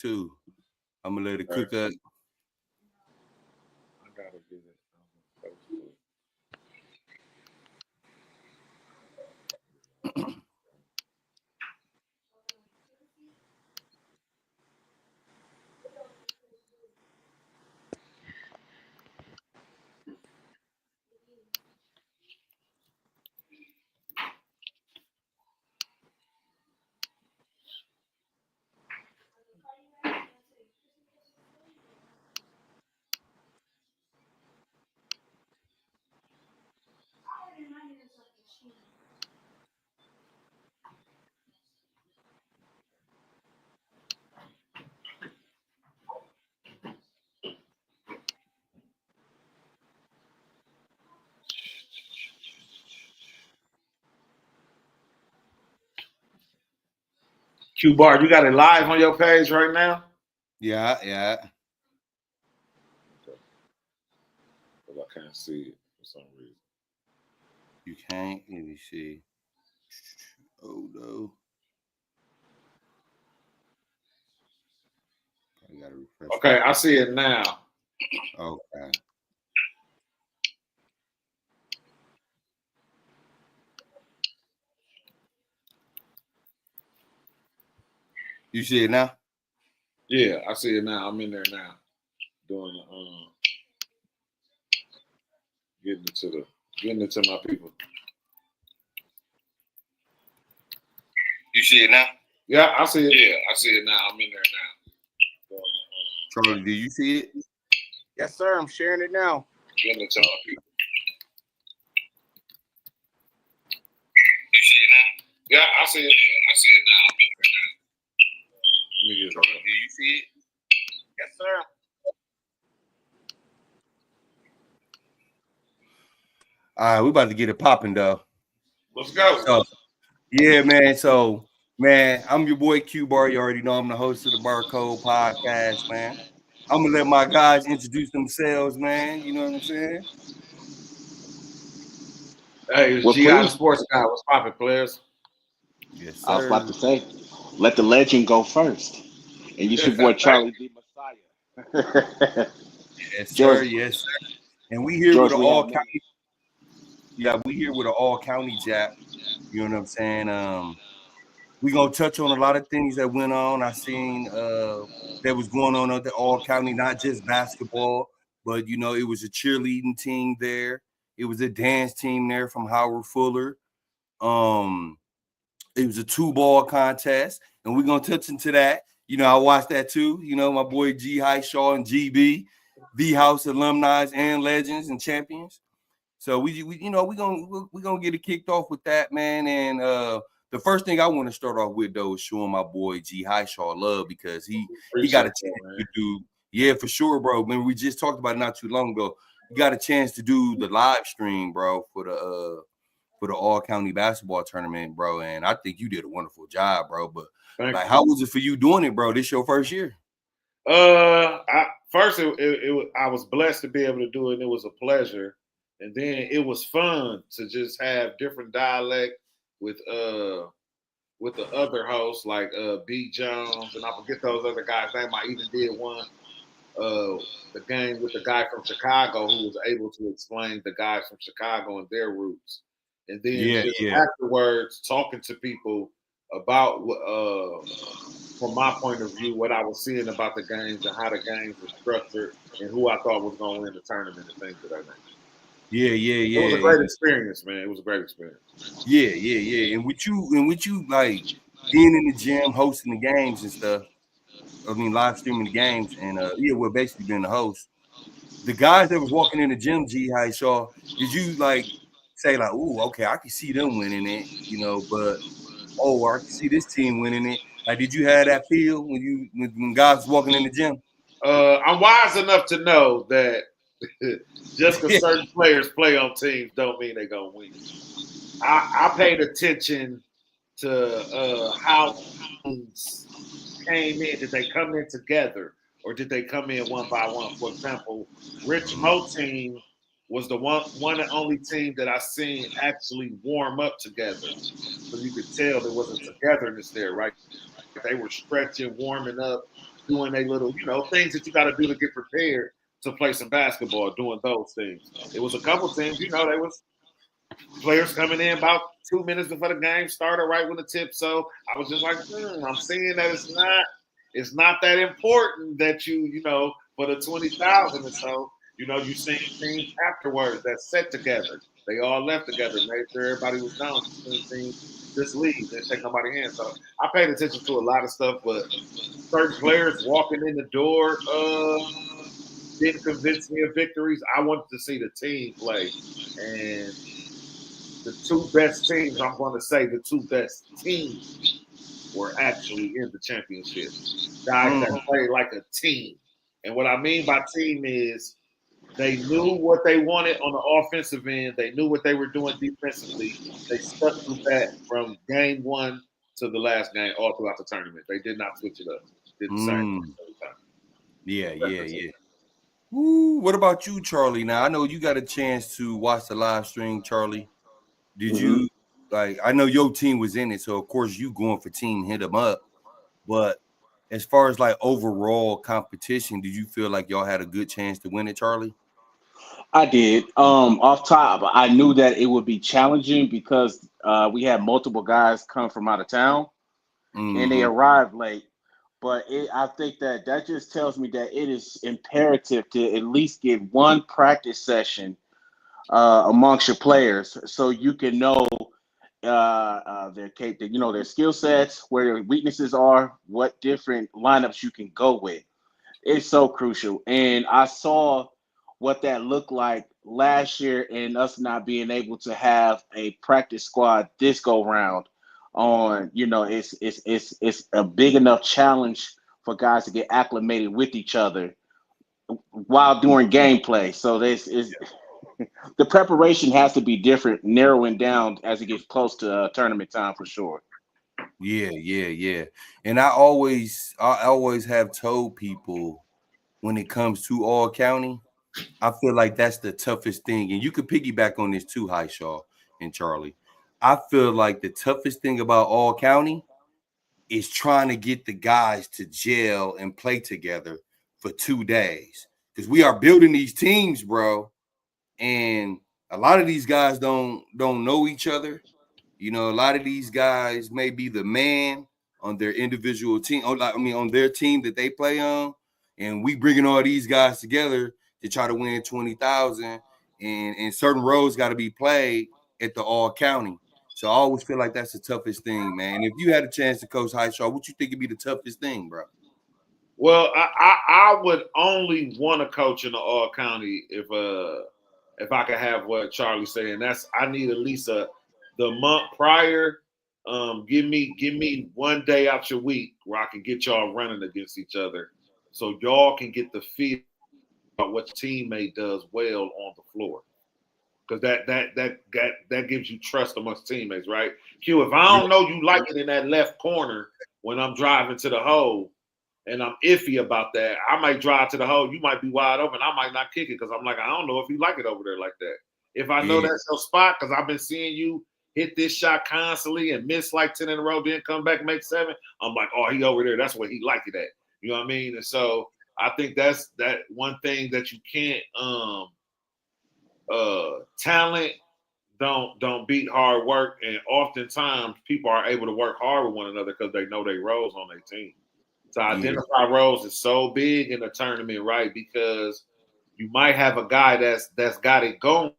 too. I'm gonna let it cook up. I gotta get it. Q Bar, you got it live on your page right now? Yeah. Because I can't see it for some reason. You can't. Let me see. Oh no. I gotta refresh. Okay, I see it now. Okay. You see it now? Yeah, I see it now. I'm in there now. Doing the getting it to my people. You see it now? Yeah, I see it. Yeah, I see it now. I'm in there now. Charlie, do you see it? Yes, sir. I'm sharing it now. Getting it to my people. You see it now? Yeah, I see it. Yeah, I see it now. I'm in there now. Let me get it. Charlie, do you see it? Yes, sir. All right, we about to get it popping though. Let's go. So, yeah, man. So, man, I'm your boy Q Bar. You already know I'm the host of the Barcode Podcast, man. I'm gonna let my guys introduce themselves, man. You know what I'm saying? Hey, it's Well, GI please. Sports Guy. What's poppin', players? Yes, sir. I was about to say, let the legend go first. And you your boy Charlie the Messiah. Yes, sir. George, Yes, sir. And we here George, with an we all have county. Yeah, we here with an all county jap. You know what I'm saying? We gonna touch on a lot of things that went on. I seen that was going on at the all county, not just basketball, but you know, it was a cheerleading team there. It was a dance team there from Howard Fuller. It was a 2-ball contest, and we're gonna touch into that. You know, I watched that too. You know, my boy G. Highshaw and GB, the House alumni and legends and champions. So we you know, we're gonna get it kicked off with that, man. And the first thing I want to start off with though is showing my boy G. Highshaw love because he got a chance to do, yeah, for sure, bro. Remember we just talked about it not too long ago. You got a chance to do the live stream, bro, for the all county basketball tournament, bro. And I think you did a wonderful job, bro. But like, how was it for you doing it, bro? This your first year? I was blessed to be able to do it. And it was a pleasure, and then it was fun to just have different dialect with the other hosts like B Jones, and I forget those other guys' name. I even did one the game with the guy from Chicago who was able to explain the guys from Chicago and their roots, and then afterwards talking to people about from my point of view, what I was seeing about the games and how the games were structured and who I thought was going to win the tournament and things of that nature. Yeah. It was a great experience, man. It was a great experience. Yeah. And with you like being in the gym, hosting the games and stuff. I mean, live streaming the games, and we're basically being the host. The guys that was walking in the gym, G. High Shaw, did you like say like, "Ooh, okay, I can see them winning it," you know? But I can see this team winning it. Like, did you have that feel when guys was walking in the gym? I'm wise enough to know that just because certain players play on teams don't mean they're gonna win. I paid attention to how teams came in. Did they come in together or did they come in one by one? For example, Rich Mo team was the one and only team that I seen actually warm up together. So you could tell there was a togetherness there, right? They were stretching, warming up. doing a little, things that you got to do to get prepared to play some basketball, doing those things. It was a couple teams, they was players coming in about 2 minutes before the game started, right when the tip. So I was just like, I'm seeing that it's not that important that for the 20,000 or so, you seen teams afterwards that set together. They all left together, made sure everybody was down. Just leave, didn't take nobody's hand. So I paid attention to a lot of stuff, but certain players walking in the door didn't convince me of victories. I wanted to see the team play, and the two best teams, I'm going to say the two best teams were actually in the championship. Guys that play like a team. And what I mean by team is they knew what they wanted on the offensive end. They knew what they were doing defensively. They stuck to that from game one to the last game all throughout the tournament. They did not switch it up. Did the same every time. Yeah. Ooh, what about you, Charlie? Now, I know you got a chance to watch the live stream, Charlie. Did you, I know your team was in it, so of course you going for team hit them up. But as far as like overall competition, did you feel like y'all had a good chance to win it, Charlie? I did. Off top, I knew that it would be challenging because we had multiple guys come from out of town and they arrived late. But I think that just tells me that it is imperative to at least get one practice session amongst your players so you can know their skill sets, where their weaknesses are, what different lineups you can go with. It's so crucial. And I saw what that looked like last year and us not being able to have a practice squad this go round on, it's a big enough challenge for guys to get acclimated with each other while doing gameplay. So this is the preparation has to be different, narrowing down as it gets close to tournament time for sure. Yeah. And I always have told people when it comes to all county, I feel like that's the toughest thing. And you could piggyback on this too, Highshaw and Charlie. I feel like the toughest thing about all county is trying to get the guys to gel and play together for 2 days. Because we are building these teams, bro. And a lot of these guys don't know each other. A lot of these guys may be the man on their individual team, on their team that they play on, and we bringing all these guys together to try to win 20,000, and certain roles got to be played at the all county. So I always feel like that's the toughest thing, man. If you had a chance to coach Highshaw, what you think would be the toughest thing, bro? Well, I would only want to coach in the all county if I could have what Charlie's saying. That's I need at least the month prior. Give me 1 day out your week where I can get y'all running against each other, so y'all can get the feel about what your teammate does well on the floor. Because that gives you trust amongst teammates, right? Q, if I don't know you like it in that left corner when I'm driving to the hole, and I'm iffy about that, I might drive to the hole. You might be wide open. I might not kick it because I'm like, I don't know if you like it over there like that. If I know that's your spot, because I've been seeing you hit this shot constantly and miss like 10 in a row, then come back, make 7. I'm like, oh, he over there. That's where he like it at. You know what I mean? And so I think that's that one thing that you can't talent don't beat hard work. And oftentimes people are able to work hard with one another because they know their roles on their team. To identify roles is so big in a tournament, right? Because you might have a guy that's got it going,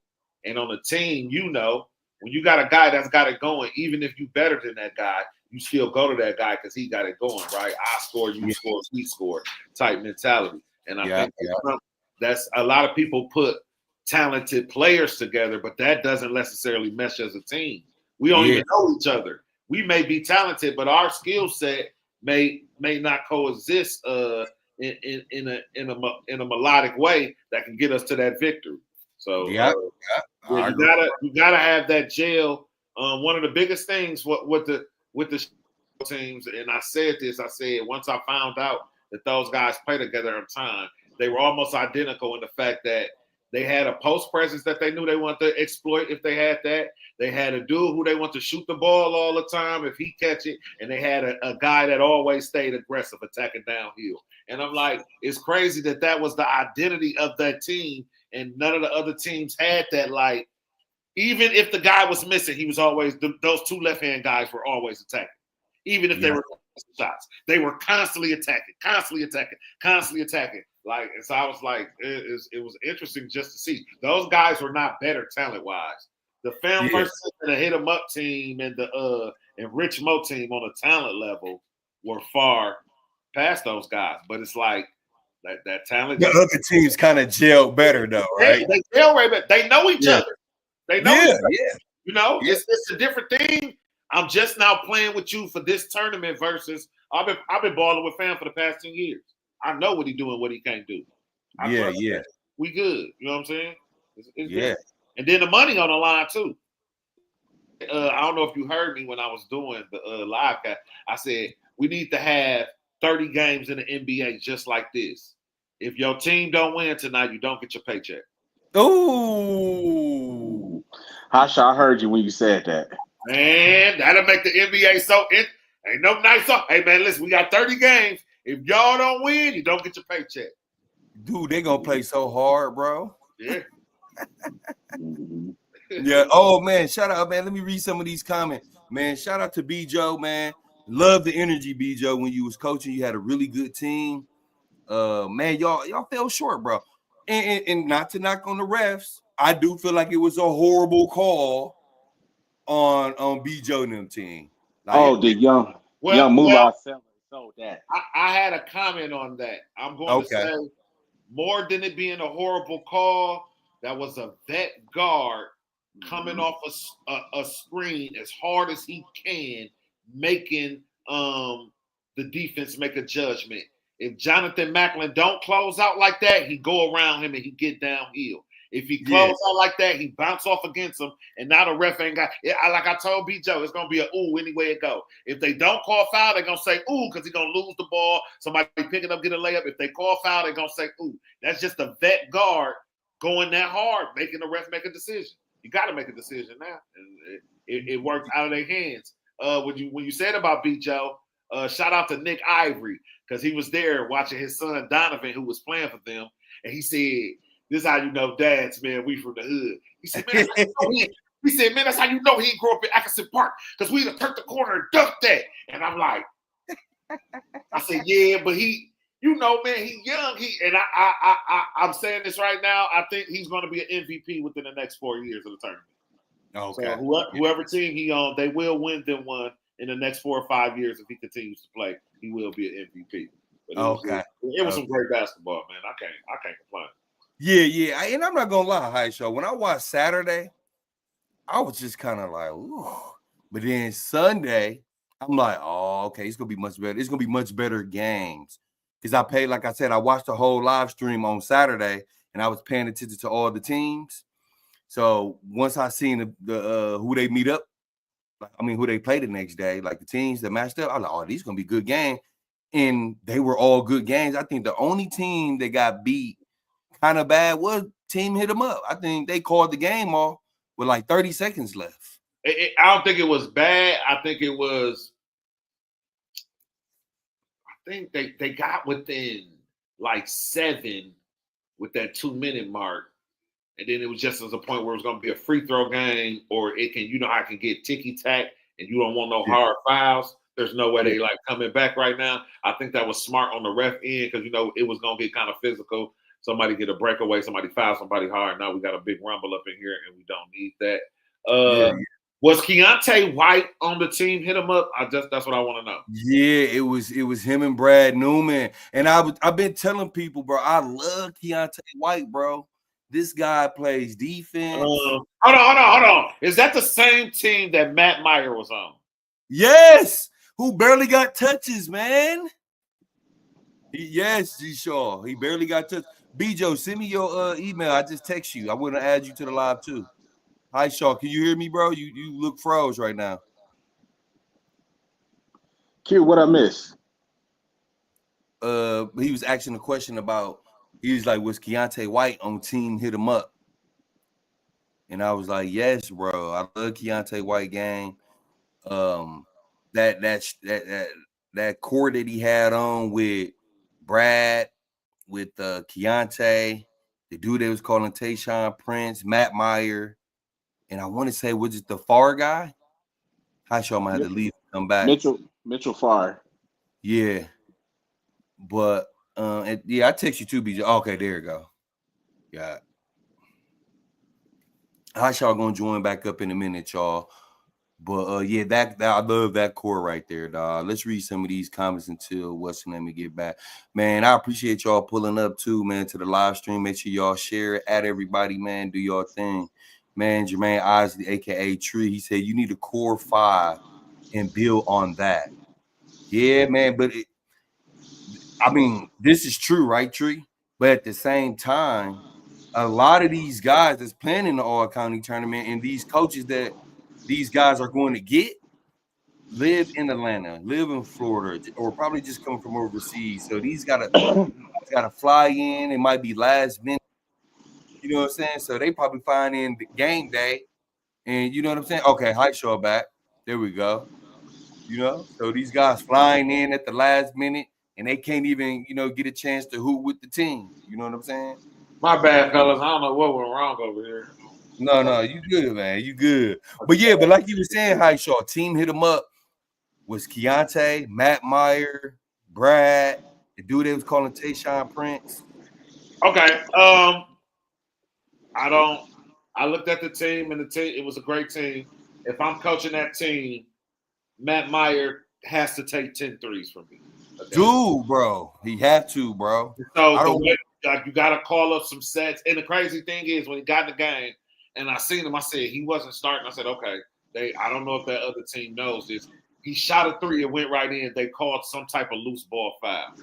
and on the team, when you got a guy that's got it going, even if you better than that guy, you still go to that guy because he got it going, right? I score, you score, we score type mentality. And I think that's a lot of people put talented players together, but that doesn't necessarily mesh as a team. We don't even know each other. We may be talented, but our skill set may not coexist in a melodic way that can get us to that victory. So you gotta have that gel. One of the biggest things with the teams, and I said once I found out that those guys play together at a time, they were almost identical in the fact that They had a post presence that they knew they wanted to exploit if they had that. They had a dude who they want to shoot the ball all the time if he catch it. And they had a guy that always stayed aggressive, attacking downhill. And I'm like, it's crazy that was the identity of that team. And none of the other teams had that. Like, even if the guy was missing, he was always those two left-hand guys were always attacking. Even if they were shots, they were constantly attacking. Like, and so I was like, it was interesting just to see. Those guys were not better talent-wise. The Film versus the Hit 'em Up team and the and Rich Mo team on a talent level were far past those guys. But it's like that talent. The other teams kind of gel better though, right? They gel right better. They know each other. They know each other. Yeah. You know, it's a different thing. I'm just now playing with you for this tournament versus I've been balling with Fam for the past 10 years. I know what he doing, what he can't do. Yeah. We good. You know what I'm saying? It's yeah. Good. And then the money on the line too. I don't know if you heard me when I was doing the live cast. I said we need to have 30 games in the NBA just like this. If your team don't win tonight, you don't get your paycheck. Ooh. Hasha, I heard you when you said that. Man, that'll make the NBA so ain't no nice off. Hey man, listen, we got 30 games. If y'all don't win, you don't get your paycheck. Dude, they gonna play so hard, bro. Yeah. Yeah. Oh man, shout out, man. Let me read some of these comments. Man, shout out to B Joe, man. Love the energy, B Joe. When you was coaching, you had a really good team. Man, y'all fell short, bro. And not to knock on the refs, I do feel like it was a horrible call on B Joe and them team. Like, the young Moolah seller sold that. I had a comment on that. I'm going to say more than it being a horrible call, that was a vet guard coming off a screen as hard as he can, making the defense make a judgment. If Jonathan Macklin don't close out like that, he go around him and he get downhill. If he close out like that, he bounce off against him, and now the ref ain't got it. Like I told B. Joe, it's gonna be a ooh anyway it go. If they don't call foul, they're gonna say ooh because he's gonna lose the ball. Somebody pick it up, get a layup. If they call foul, they're gonna say ooh. That's just a vet guard going that hard, making the ref make a decision. You got to make a decision now, and it worked out of their hands. When you said about B. Joe, shout out to Nick Ivory because he was there watching his son Donovan, who was playing for them, and he said, "This is how you know dads, man. We from the hood." He said, "Man, that's how you know he didn't grow up in Atkinson Park because we'd have turned the corner and dunked that." And I'm like, I said, "Yeah, but he." You know, man, he's young. I'm saying this right now. I think he's going to be an MVP within the next 4 years of the tournament. Okay. So whoever team he on, they will win them one in the next 4 or 5 years if he continues to play. He will be an MVP. But it was some great basketball, man. I can't complain. Yeah. And I'm not gonna lie, High Show. When I watched Saturday, I was just kind of like, ooh. But then Sunday, I'm like, oh, okay, it's gonna be much better. It's gonna be much better games. Because I paid, like I said, I watched the whole live stream on Saturday and I was paying attention to all the teams. So once I seen the who they meet up, who they play the next day, like the teams that matched up, I was like, oh, these gonna be good games. And they were all good games. I think the only team that got beat kind of bad was Team Hit 'em Up. I think they called the game off with like 30 seconds left. I don't think it was bad. I think it was. I think they got within like 7 with that 2-minute mark. And then it was just as a point where it was going to be a free throw game, or it can, how it can get ticky-tack and you don't want no hard fouls. There's no way they like coming back right now. I think that was smart on the ref end because, it was going to get kind of physical. Somebody get a breakaway, somebody foul somebody hard. Now we got a big rumble up in here and we don't need that. Was Keontae White on the team Hit 'em Up? That's what I want to know. Yeah, it was him and Brad Newman. And I've been telling people, bro, I love Keontae White, bro. This guy plays defense. Hold on. Is that the same team that Matt Meyer was on? Yes, who barely got touches, man. Yes, G Shaw. He barely got touches. B Joe, send me your email. I just text you. I want to add you to the live too. Hi, Shaw. Can you hear me, bro? You look froze right now. Q, what I miss? He was asking a question about He was like, "Was Keontae White on team hit him up?" And I was like, "Yes, bro. I love Keontae White game. Um, that core that he had on with Brad, with Keontae, the dude that was calling Tayshaun Prince, Matt Meyer, and I want to say, was it the Far guy? High show might have to leave and come back. Mitchell Farr. Yeah, but yeah, I text you too, BJ. Okay, there you go. Yeah. High show gonna join back up in a minute, y'all. But yeah, that I love that core right there, dog. Let's read some of these comments until what's the name we get back. Man, I appreciate y'all pulling up too, man, to the live stream. Make sure y'all share it at everybody, man. Do your thing. Man, Jermaine Isley, aka Tree, he said you need a core 5 and build on that. Yeah, man, but I mean, this is true, right, Tree? But at the same time, a lot of these guys that's playing in the All County tournament and these coaches that these guys are going to get live in Atlanta, live in Florida, or probably just come from overseas. So these gotta fly in. It might be last minute. You know what I'm saying? So they probably find in the game day, and you know what I'm saying? Okay, High show back. There we go. You know, so these guys flying in at the last minute, and they can't even get a chance to hoop with the team. You know what I'm saying? My bad, fellas. I don't know what went wrong over here. No, you good, man. You good. But yeah, but like you were saying, High show team hit them up. Was Keontae, Matt Meyer, Brad, the dude that was calling Tayshaun Prince. Okay. I looked at the team, and the team, it was a great team. If I'm coaching that team, Matt Meyer has to take 10 threes from me. Okay? Dude, bro. He have to, bro. So I don't you got to call up some sets. And the crazy thing is, when he got in the game, and I seen him, I said he wasn't starting. I said, okay, I don't know if that other team knows this. He shot a three and went right in. They called some type of loose ball foul.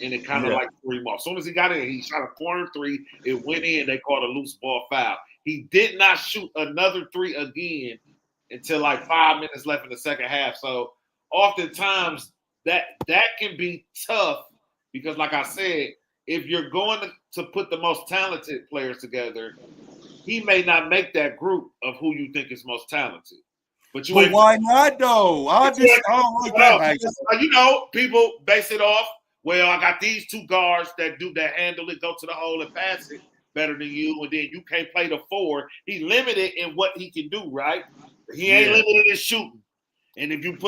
And it kind of like threw him off. As soon as he got in, he shot a corner three. It went in. They called a loose ball foul. He did not shoot another three again until like 5 minutes left in the second half. So oftentimes that can be tough because, like I said, if you're going to put the most talented players together, he may not make that group of who you think is most talented. But why not though? I don't like that. People base it off. Well, I got these two guards that handle it, go to the hole and pass it better than you, and then you can't play the 4. He's limited in what he can do, right? He ain't limited in shooting. And if you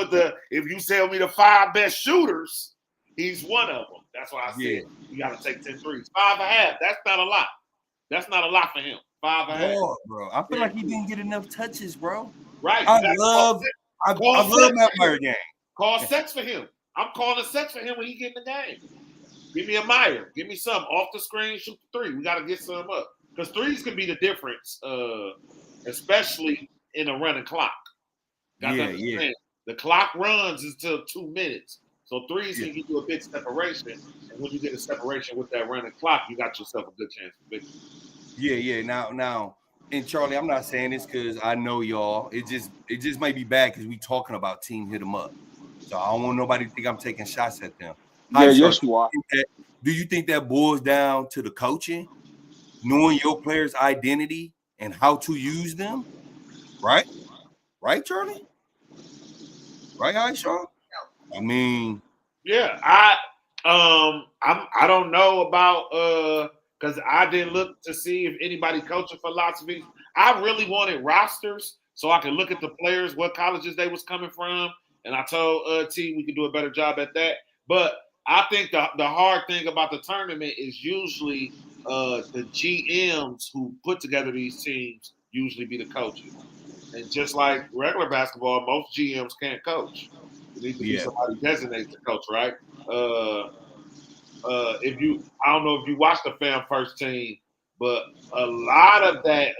tell me the 5 best shooters, he's one of them. That's why I said you got to take 10 threes. 5.5. That's not a lot. That's not a lot for him. 5.5. Bro, I feel like he didn't get enough touches, bro. Right. I love Matt Meyer game. Call sets for him. I'm calling sets for him when he get in the game. Give me a Meyer. Give me some off the screen, shoot the 3. We got to get some up. Because threes can be the difference, especially in a running clock. The clock runs until 2 minutes. So threes can give you a big separation. And when you get a separation with that running clock, you got yourself a good chance for victory. Yeah. Now, and Charlie, I'm not saying this because I know y'all. It just might be bad because we talking about team hit them up. So I don't want nobody to think I'm taking shots at them. Yes, you are. Do you think that boils down to the coaching, knowing your player's identity and how to use them? Right, Charlie? Right, Aisha? I mean, yeah, I don't know about because I didn't look to see if anybody coaching philosophies. I really wanted rosters so I could look at the players, what colleges they was coming from, and I told T we could do a better job at that. But I think the hard thing about the tournament is usually the GMs who put together these teams usually be the coaches. And just like regular basketball, most GMs can't coach. You need to be somebody designated to coach, right? I don't know if you watched the Fan First team, but a lot of that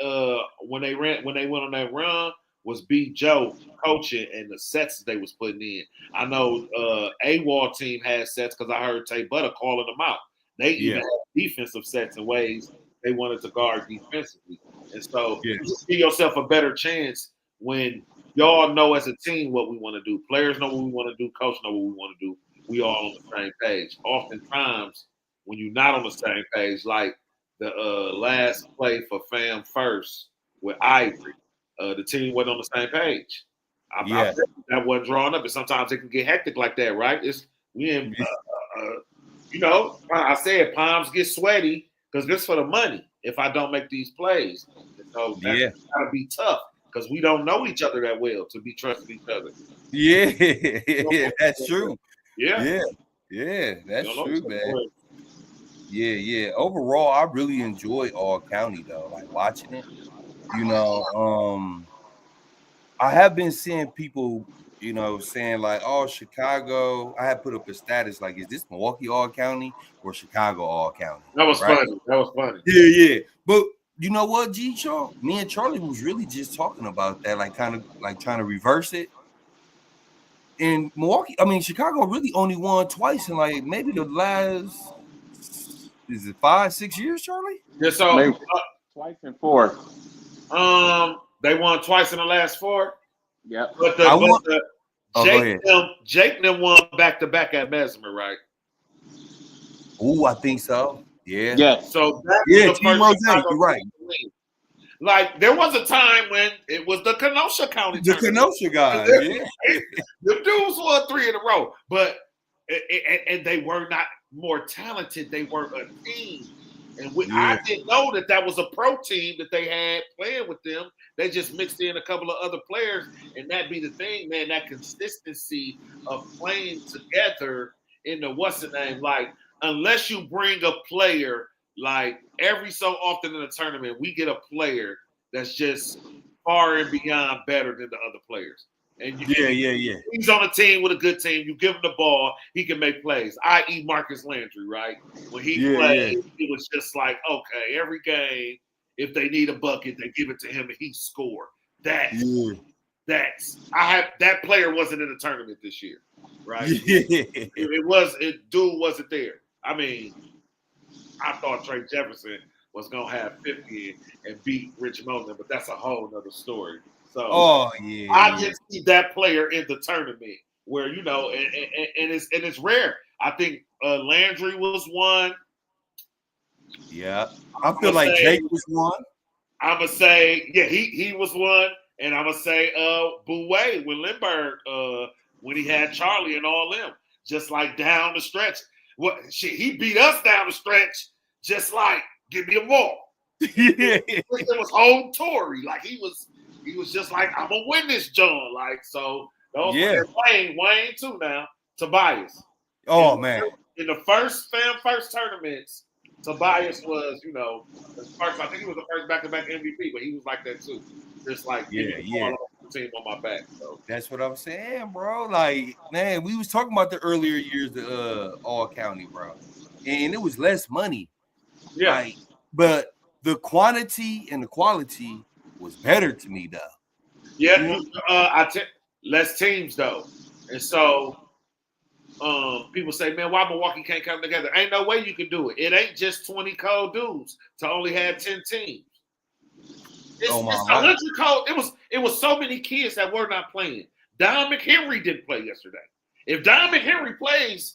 when they went on that run was B. Joe coaching and the sets they was putting in. I know AWOL team had sets because I heard Tay Butter calling them out. They even had defensive sets and ways they wanted to guard defensively. And so you give yourself a better chance when y'all know as a team what we want to do. Players know what we want to do. Coach know what we want to do. We all on the same page. Oftentimes, when you're not on the same page. Like the last play for Fam First with Ivory, the team wasn't on the same page. Yeah. That wasn't drawn up, and sometimes it can get hectic like that, right? We in, you know, I said palms get sweaty because this for the money. If I don't make these plays, so that's gotta be tough because we don't know each other that well to be trusting each other. Yeah, that's true. Yeah, That's true, man. Yeah. Overall, I really enjoy All County though, like watching it. You know, I have been seeing people, you know, saying like, "Oh, Chicago." I had put up a status like, "Is this Milwaukee All County or Chicago All County?" That was right? funny. That was funny. Yeah. But you know what, G Charles? Me and Charlie was really just talking about that, like kind of like trying to reverse it. In Milwaukee, I mean, Chicago really only won twice in like maybe the last 5-6 years, Charlie? Yeah, so twice in 4. They won twice in the last 4. Yep. But Jake them won back to back at Mesmer, right? Oh, I think so. Yeah. Yeah. So that was the first Chicago you're right. Like there was a time when it was the Kenosha County. The Kenosha guys, The dudes won 3 in a row, but and they were not more talented. They were a team, and I didn't know that was a pro team that they had playing with them. They just mixed in a couple of other players, and that be the thing, man. That consistency of playing together in the what's the name, like unless you bring a player. Like every so often in a tournament, we get a player that's just far and beyond better than the other players. And he's on a team with a good team. You give him the ball, he can make plays. I.e. Marcus Landry, right? When he played, it was just like, okay, every game, if they need a bucket, they give it to him and he score. That player wasn't in the tournament this year, right? Dude wasn't there. I mean, I thought Trey Jefferson was going to have 50 and beat Rich Moulton, but that's a whole nother story. So I didn't see that player in the tournament where, you know, and it's rare. I think Landry was one. Yeah. I feel like Jake was one. I'm going to say, he was one. And I'm going to say Bouet with Lindbergh when he had Charlie and all them, just like down the stretch. He beat us down the stretch, just like give me a ball. It was home Tory, like he was just like I'm gonna win this, John. Like so, those Wayne too now. Tobias. Man, in the first tournaments, Tobias was first. I think he was the first back-to-back MVP, but he was like that too, just like team on my back. So that's what I'm saying, bro. Like, man, we was talking about the earlier years of All County, bro, and it was less money. Yeah, like, but the quantity and the quality was better to me, though. Yeah, less teams though, and so people say, man, why Milwaukee can't come together? Ain't no way you can do it. It ain't just 20 cold dudes to only have 10 teams. It's 100 cold. It was so many kids that were not playing. Don McHenry didn't play yesterday. If Don McHenry plays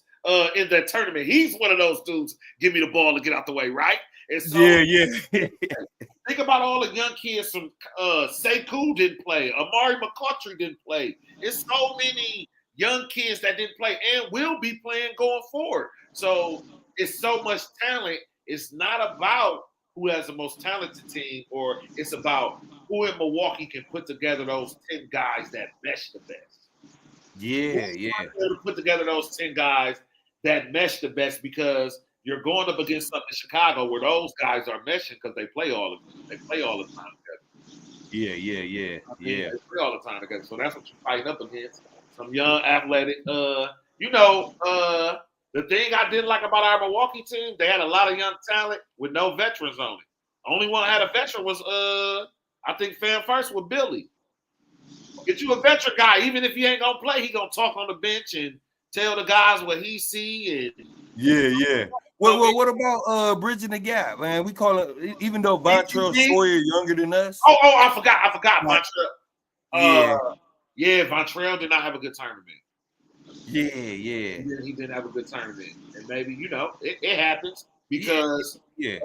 in that tournament, he's one of those dudes. Give me the ball and get out the way, right? And so, think about all the young kids from Sekou didn't play. Amari McCautry didn't play. It's so many young kids that didn't play and will be playing going forward. So it's so much talent. It's not about who has the most talented team, or it's about who in Milwaukee can put together those 10 guys that mesh the best. To put together those 10 guys that mesh the best, because you're going up against something in Chicago where those guys are meshing because they play all the time together. Yeah. They play all the time together. So that's what you're fighting up against. Some young athletic, the thing I didn't like about our Milwaukee team, they had a lot of young talent with no veterans on it. Only one that had a veteran was I think Fan First with Billy. Get you a veteran guy, even if he ain't gonna play, he gonna talk on the bench and tell the guys what he see and What about bridging the gap, man? We call it, even though Vontrell Sawyer younger than us. I forgot Vontrell. Vontrell did not have a good tournament. Yeah, yeah. He didn't have a good tournament, and maybe it happens Yeah, because yeah.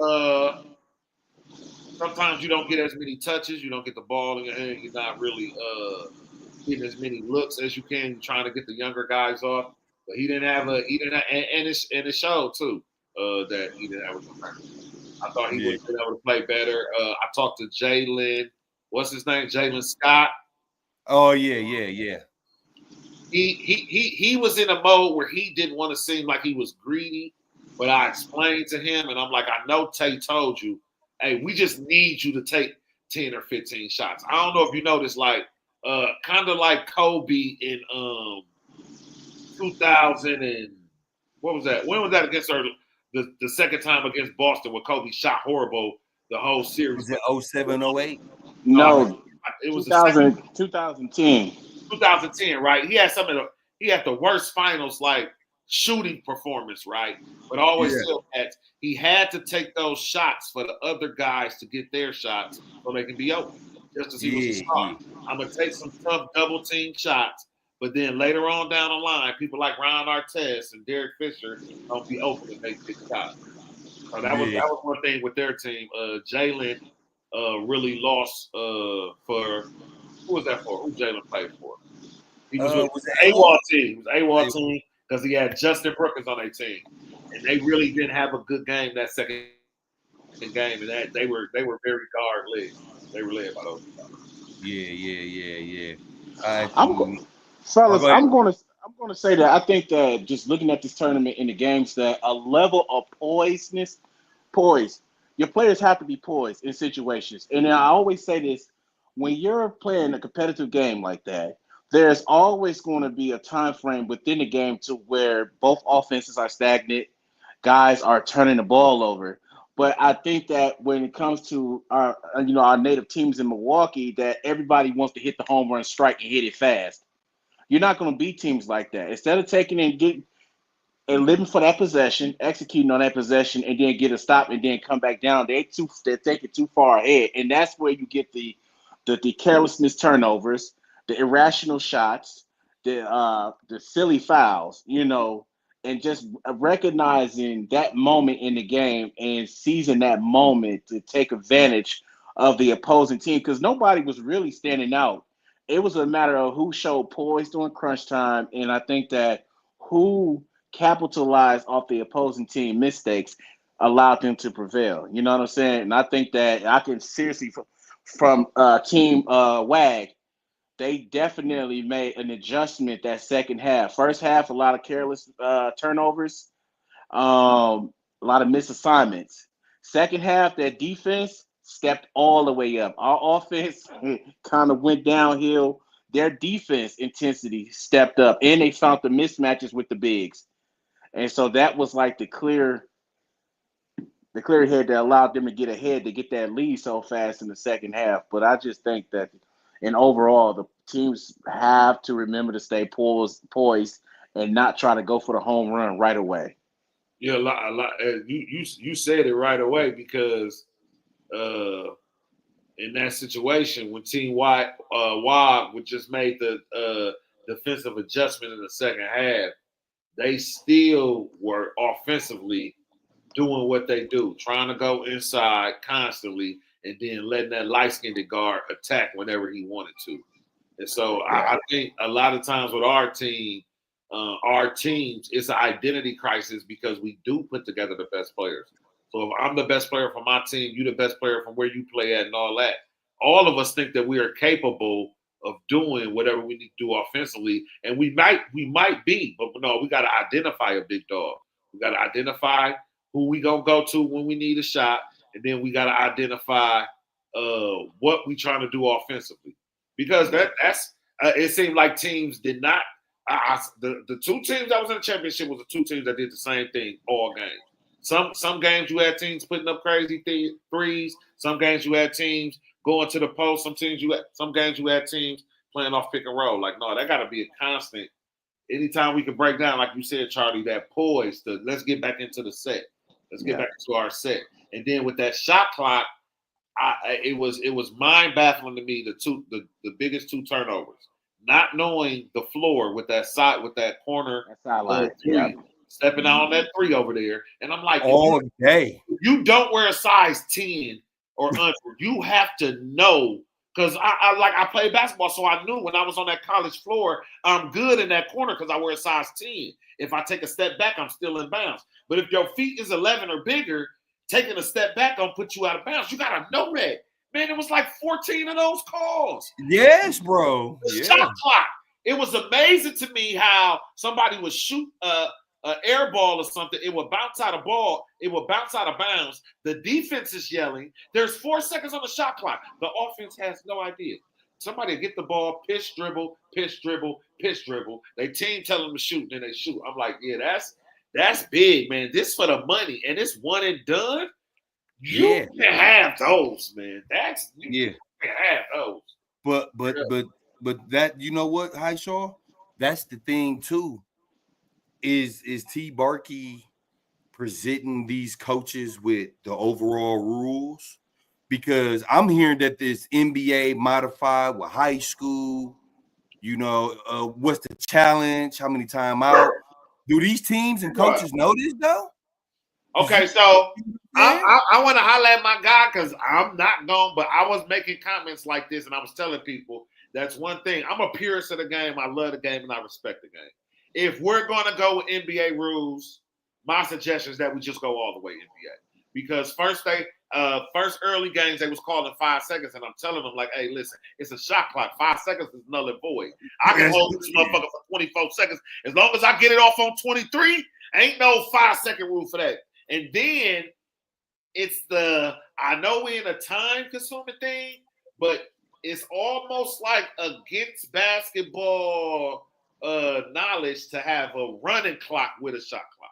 sometimes you don't get as many touches, you don't get the ball in your hand, you're not really getting as many looks as you can. You're trying to get the younger guys off, but he didn't have, and it showed too that he didn't have a good tournament. I thought he would Yeah. have been able to play better. I talked to Jalen, what's his name, Jalen Scott. Oh yeah, yeah, yeah. He was in a mode where he didn't want to seem like he was greedy, but I explained to him, and I'm like, I know Tay told you, hey, we just need you to take 10 or 15 shots. I don't know if you noticed, like, kind of like Kobe in 2000 and what was that? When was that against her? The second time against Boston, where Kobe shot horrible the whole series. Was it 07, 08? No, I think No, it was the second 2010. 2010, right? He had the worst finals like shooting performance, right? But always Yeah. still he had to take those shots for the other guys to get their shots so they can be open. Just as he was a Yeah, star. yeah. I'm gonna take some tough double team shots, but then later on down the line, people like Ron Artest and Derek Fisher don't be open to make big shots. So Yeah. that was one thing with their team. Jalen really lost for who was that for? Who Jalen played for? He was with Was the it A-Wall? AWOL team. It was AWOL team because he had Justin Brookins on their team, and they really didn't have a good game that second game, and that they were very guard led. They were led by those guys. Yeah, yeah, yeah, yeah. I I'm do. Oh, fellas, go ahead. I'm gonna say that I think that just looking at this tournament in the games, that a level of poise. Your players have to be poised in situations. And I always say this: when you're playing a competitive game like that, there's always going to be a time frame within the game to where both offenses are stagnant, guys are turning the ball over. But I think that when it comes to our native teams in Milwaukee, that everybody wants to hit the home run strike and hit it fast. You're not going to beat teams like that. Instead of taking and getting and living for that possession, executing on that possession, and then get a stop and then come back down, they're taking too far ahead, and that's where you get the carelessness turnovers, the irrational shots, the silly fouls, and just recognizing that moment in the game and seizing that moment to take advantage of the opposing team because nobody was really standing out. It was a matter of who showed poise during crunch time, and I think that who capitalized off the opposing team mistakes allowed them to prevail. You know what I'm saying? And I think that I can seriously from Team WAG, they definitely made an adjustment that second half. First half, a lot of careless turnovers, a lot of misassignments. Second half, their defense stepped all the way up. Our offense kind of went downhill. Their defense intensity stepped up, and they found the mismatches with the bigs. And so that was like the clear head that allowed them to get ahead to get that lead so fast in the second half. But I just think that, in overall, the teams have to remember to stay poised and not try to go for the home run right away. Yeah, a lot. You said it right away because uh, in that situation when Team Wog would just made the defensive adjustment in the second half, they still were offensively doing what they do, trying to go inside constantly, and then letting that light-skinned guard attack whenever he wanted to. And so Yeah. I think a lot of times with our teams, it's an identity crisis because we do put together the best players. So if I'm the best player from my team, you're the best player from where you play at and all that. All of us think that we are capable of doing whatever we need to do offensively. And we might be, but no, we got to identify a big dog. We got to identify who we gonna go to when we need a shot, and then we got to identify what we trying to do offensively. Because that's it seemed like teams did not. The two teams that was in the championship was the two teams that did the same thing all games. Some games you had teams putting up crazy threes. Some games you had teams going to the post. Some games you had teams playing off pick and roll. Like no, that got to be a constant. Anytime we can break down, like you said, Charlie, that poise to let's get back into the set. Let's get Yeah. back into our set. And then with that shot clock, it was mind baffling to me the biggest two turnovers. not knowing the floor with that corner That sideline. three, Yeah. stepping out on that 3 over there. And I'm like, all day. if you don't wear a size 10 or under, you have to know. Because I played basketball, so I knew when I was on that college floor, I'm good in that corner because I wear a size 10. If I take a step back, I'm still in bounds. But if your feet is 11 or bigger, taking a step back don't put you out of bounds. You got to know that. Man, it was like 14 of those calls. Yes, bro. The Yeah. shot clock. It was amazing to me how somebody would shoot an air ball or something. It would bounce out of ball. It would bounce out of bounds. The defense is yelling. There's 4 seconds on the shot clock. The offense has no idea. Somebody get the ball, pitch, dribble, pitch, dribble, pitch, dribble. They team tell them to shoot, and then they shoot. I'm like, yeah, that's big, man. This for the money, and it's one and done. You can have those, man. You can have those. But that, you know what, Shaw? That's the thing too. Is T. Barkey presenting these coaches with the overall rules? Because I'm hearing that this NBA modified with high school. You know, what's the challenge? How many timeout? Do these teams and coaches know this though? Okay, so I want to highlight my guy because I'm not going, but I was making comments like this, and I was telling people that's one thing. I'm a purist of the game. I love the game, and I respect the game. If we're going to go with NBA rules, my suggestion is that we just go all the way NBA. Because first early games, they was calling 5 seconds, and I'm telling them, like, hey, listen, it's a shot clock. 5 seconds is null and void. I can hold this motherfucker for 24 seconds. As long as I get it off on 23, ain't no 5-second rule for that. And then it's I know we're in a time-consuming thing, but it's almost like against basketball knowledge to have a running clock with a shot clock,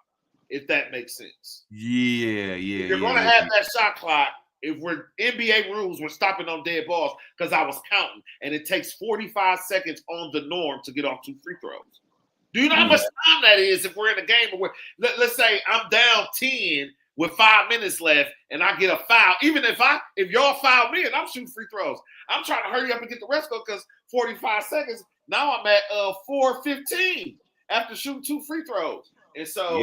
if that makes sense. Yeah. If you're going to have that shot clock, if we're NBA rules, we're stopping on dead balls because I was counting, and it takes 45 seconds on the norm to get off 2 free throws. Do you know how much time that is if we're in a game where let's say I'm down 10 with 5 minutes left and I get a foul? Even if y'all foul me and I'm shooting free throws, I'm trying to hurry up and get the rest go because 45 seconds. Now I'm at 4:15 after shooting 2 free throws. And so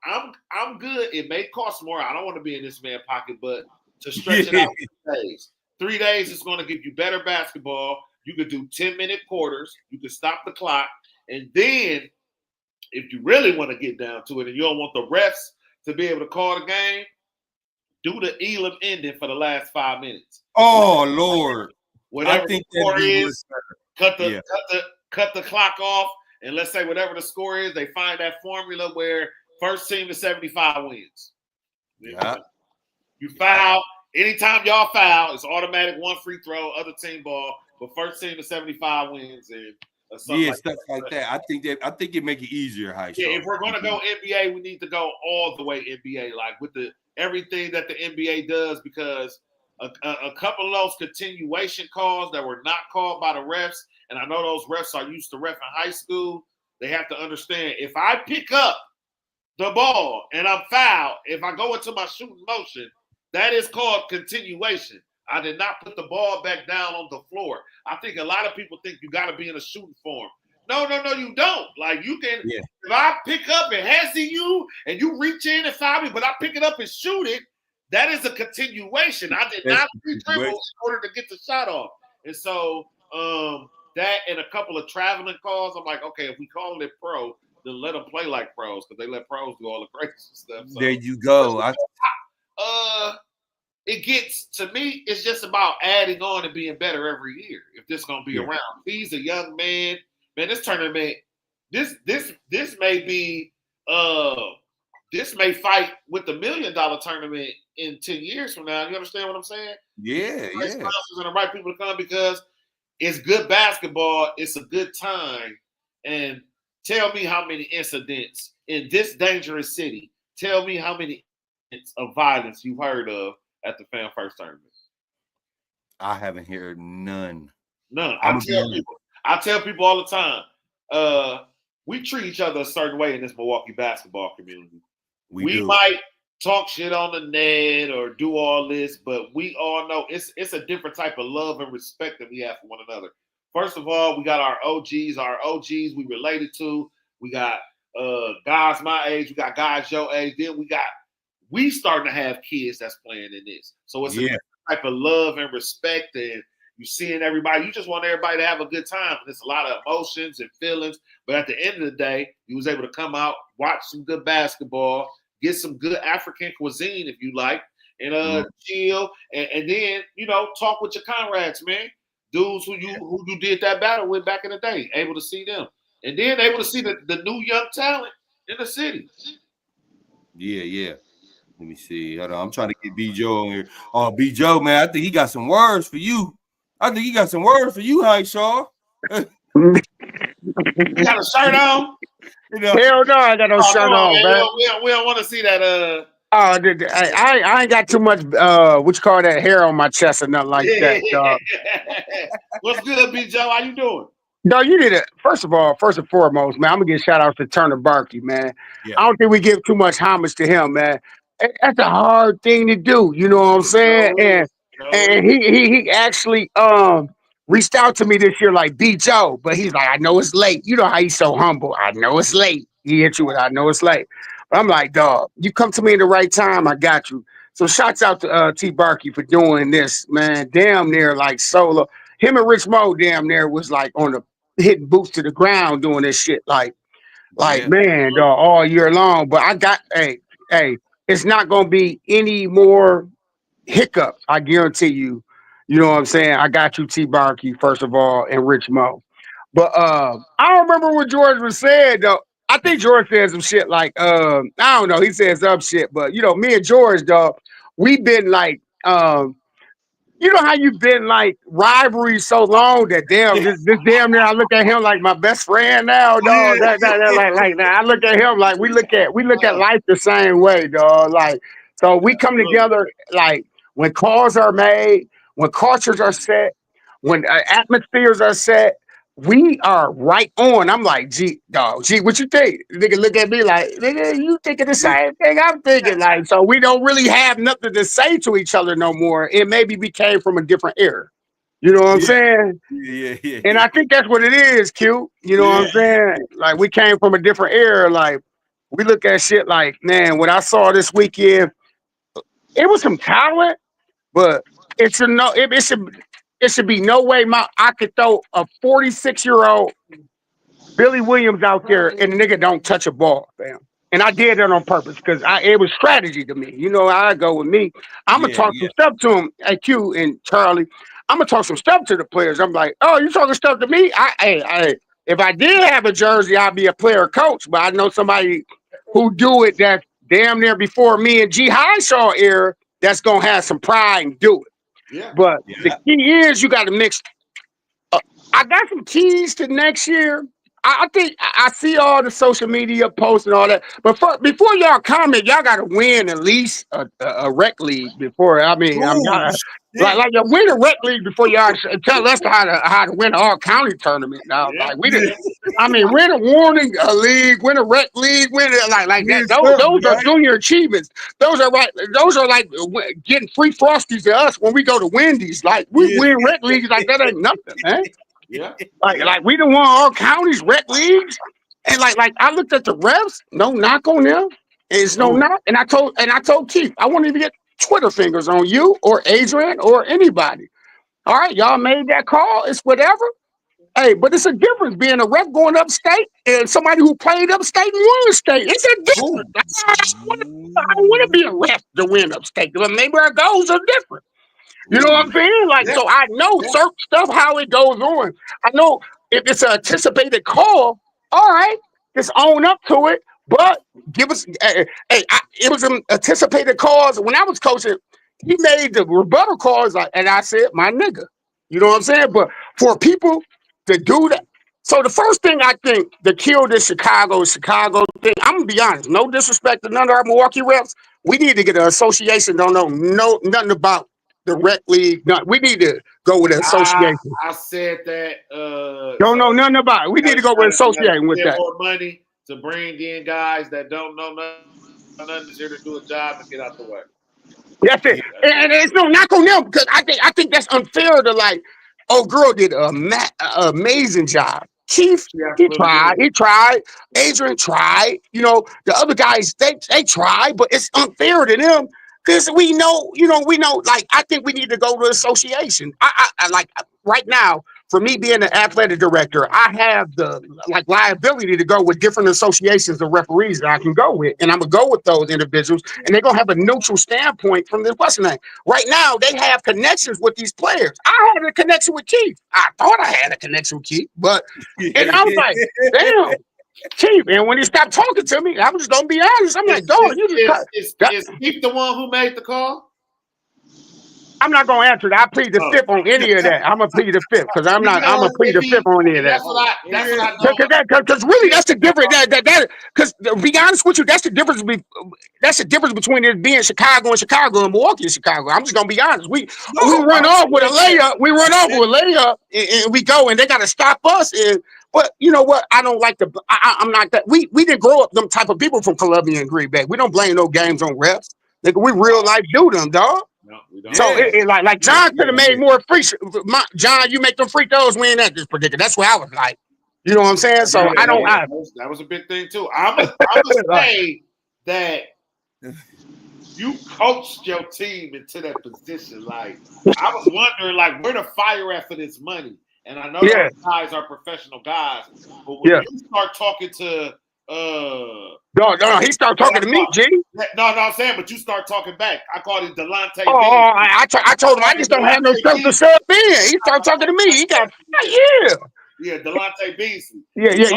I'm good. It may cost more. I don't want to be in this man's pocket, but to stretch it out 3 days. 3 days is going to give you better basketball. You could do 10-minute quarters. You could stop the clock. And then if you really want to get down to it and you don't want the refs to be able to call the game, do the Elam ending for the last 5 minutes. Oh, Lord. Whatever the score is, cut the clock off. And let's say whatever the score is, they find that formula where first team to 75 wins. Yeah. You foul. Anytime y'all foul, it's automatic 1 free throw, other team ball. But first team to 75 wins and stuff like that. I think it make it easier, if we're gonna go NBA, we need to go all the way NBA, like with everything that the NBA does, because a couple of those continuation calls that were not called by the refs, and I know those refs are used to ref in high school. They have to understand if I pick up the ball and I'm fouled, if I go into my shooting motion, that is called continuation. I did not put the ball back down on the floor. I think a lot of people think you got to be in a shooting form. No, you don't. Like you can, if I pick up and hezzy you and you reach in and foul me, but I pick it up and shoot it, that is a continuation. I did not dribble in order to get the shot off. And so that and a couple of traveling calls, I'm like, okay, if we call it pro, then let them play like pros because they let pros do all the crazy stuff. So, there you go. It gets, to me, it's just about adding on and being better every year. If this gonna be around, he's a young man. Man, this tournament, this may be this may fight with the $1 million tournament in 10 years from now. You understand what I'm saying? Yeah. Sponsors and the right people to come because it's good basketball. It's a good time. And tell me how many incidents in this dangerous city. Tell me how many incidents of violence you've heard of at the Fan First tournament. I haven't heard none. I tell people all the time, we treat each other a certain way in this Milwaukee basketball community. We might talk shit on the net or do all this, but we all know it's a different type of love and respect that we have for one another. First of all, we got our OGs we related to. We got guys my age, we got guys your age. Then we starting to have kids that's playing in this. So it's a different type of love and respect, and you seeing everybody. You just want everybody to have a good time. There's a lot of emotions and feelings, but at the end of the day, you was able to come out, watch some good basketball, get some good African cuisine if you like, and chill, and then talk with your comrades, man, dudes who you did that battle with back in the day. Able to see them, and then able to see the new young talent in the city. Yeah. Let me see. Hold on. I'm trying to get B Joe on here. Oh, B Joe, man, I think he got some words for you. Hi, Shaw. You got a shirt on? Hell no, I got no shirt on, man. We don't want to see that. I ain't got too much what you call that, hair on my chest or nothing like that, dog. What's good, B Joe? How you doing? No, you did it. First and foremost, man, I'm gonna give shout out to Turner Barkey, man. Yeah. I don't think we give too much homage to him, man. That's a hard thing to do, you know what I'm saying? And he actually reached out to me this year like B Joe, but he's like, I know it's late. You know how he's so humble. I know it's late. He hit you with I know it's late. But I'm like, dog, you come to me in the right time, I got you. So shouts out to T Barkey for doing this, man. Damn near like solo. Him and Rich Mo damn near was like on the hitting boots to the ground doing this shit like man, dog, all year long. But I got hey, it's not gonna be any more hiccups. I guarantee you. You know what I'm saying? I got you, T Barkey, first of all, and Rich Mo. But I don't remember what George was saying though. I think George said some shit like I don't know, he said some shit, but me and George, dog, we've been like you know how you've been like rivalry so long that this damn near I look at him like my best friend now, dog. That like that. I look at him like we look at life the same way, dog. Like so we come together like when calls are made, when cultures are set, when atmospheres are set. We are right on. I'm like, G, dog, G, what you think? Nigga look at me like, nigga, you thinking the same thing I'm thinking. Like, so we don't really have nothing to say to each other no more. It maybe we came from a different era. You know what I'm saying? Yeah. And I think that's what it is, Q. You know what I'm saying? Like, we came from a different era. Like, we look at shit like, man, what I saw this weekend, it was some talent, but it should be no way I could throw a 46-year-old Billy Williams out there and the nigga don't touch a ball, fam. And I did that on purpose because it was strategy to me. You know how I go with me. I'm gonna talk some stuff to him, AQ and Charlie. I'm gonna talk some stuff to the players. I'm like, oh, you talking stuff to me? If I did have a jersey, I'd be a player coach. But I know somebody who do it that damn near before me and G Highshaw era that's gonna have some pride and do it. Yeah. But the key is you got to mix. I got some keys to next year. I think I see all the social media posts and all that. But before y'all comment, y'all got to win at least a rec league before. I mean, like you win a rec league before y'all tell us how to win an all county tournament. Now, like we didn't. I mean, win a warning a league, win a rec league, win it like that. Those are junior achievements. Those are right. Those are like getting free frosties to us when we go to Wendy's. Like we win rec leagues like that ain't nothing, man. Yeah. Like we done won all counties rec leagues. And like I looked at the refs, no knock on them. It's no knock. And I told Keith, I won't even get Twitter fingers on you or Adrian or anybody. All right, y'all made that call. It's whatever. Hey, but it's a difference being a ref going upstate and somebody who played upstate and won state. It's a difference. I want to be a ref to win upstate. But maybe our goals are different. You know what I'm saying? Like, so I know certain stuff, how it goes on. I know if it's an anticipated call, all right, just own up to it. But give us, it was an anticipated cause. When I was coaching, he made the rebuttal calls, and I said, my nigga. You know what I'm saying? But for people to do that, so the first thing I think to kill this Chicago thing, I'm gonna be honest, no disrespect to none of our Milwaukee refs. We need to get an association. Don't know nothing about the rec league. No, we need to go with an association. I said that. Don't know nothing about it. We need to go with associating with that. More money to bring in guys that don't know nothing. nothing is here to do a job and get out the way. That's it. And it's no knock on them because I think that's unfair to like, oh, girl did an amazing job. Keith, he tried. He tried. Adrian tried. You know, the other guys, they tried, but it's unfair to them because we know, like, I think we need to go to association. I like right now, for me being an athletic director, I have the like liability to go with different associations of referees that I can go with. And I'm gonna go with those individuals, and they're gonna have a neutral standpoint from this what's the name. Right now, they have connections with these players. I had a connection with Keith. I thought I had a connection with Keith, but and I was like, damn. Keith, and when he stopped talking to me, I was just gonna be honest. I'm like, dog, you just is Keith the one who made the call? I'm not gonna answer that. I plead the fifth on any of that. I'm gonna plead the fifth because I'm gonna plead the fifth on any of that. That's what I know. Because really, that's the difference. Because to be honest with you, that's the difference. That's the difference between it being Chicago and Milwaukee and Chicago. I'm just gonna be honest. We run off with a layup. We run off with a layup, and we go, and they got to stop us. But you know what? I don't like I'm not that. We didn't grow up them type of people from Columbia and Green Bay. We don't blame no games on refs. Nigga, we real life do them, dog. No, we don't. So like John could have made more free. John, you make them free throws. We ain't at this predicament. That's what I was like. You know what I'm saying? So yeah, I don't. That was a big thing too. I would say that you coached your team into that position. Like I was wondering, like where the fire at for this money. And I know those guys are professional guys, but when you start talking to no, he started talking to me, G. No, I'm saying, but you start talking back. I called him Delonte. I told him I just don't have no stuff to sub in. He started talking to me. He got Yeah, Delonte Beasley. Yeah. He a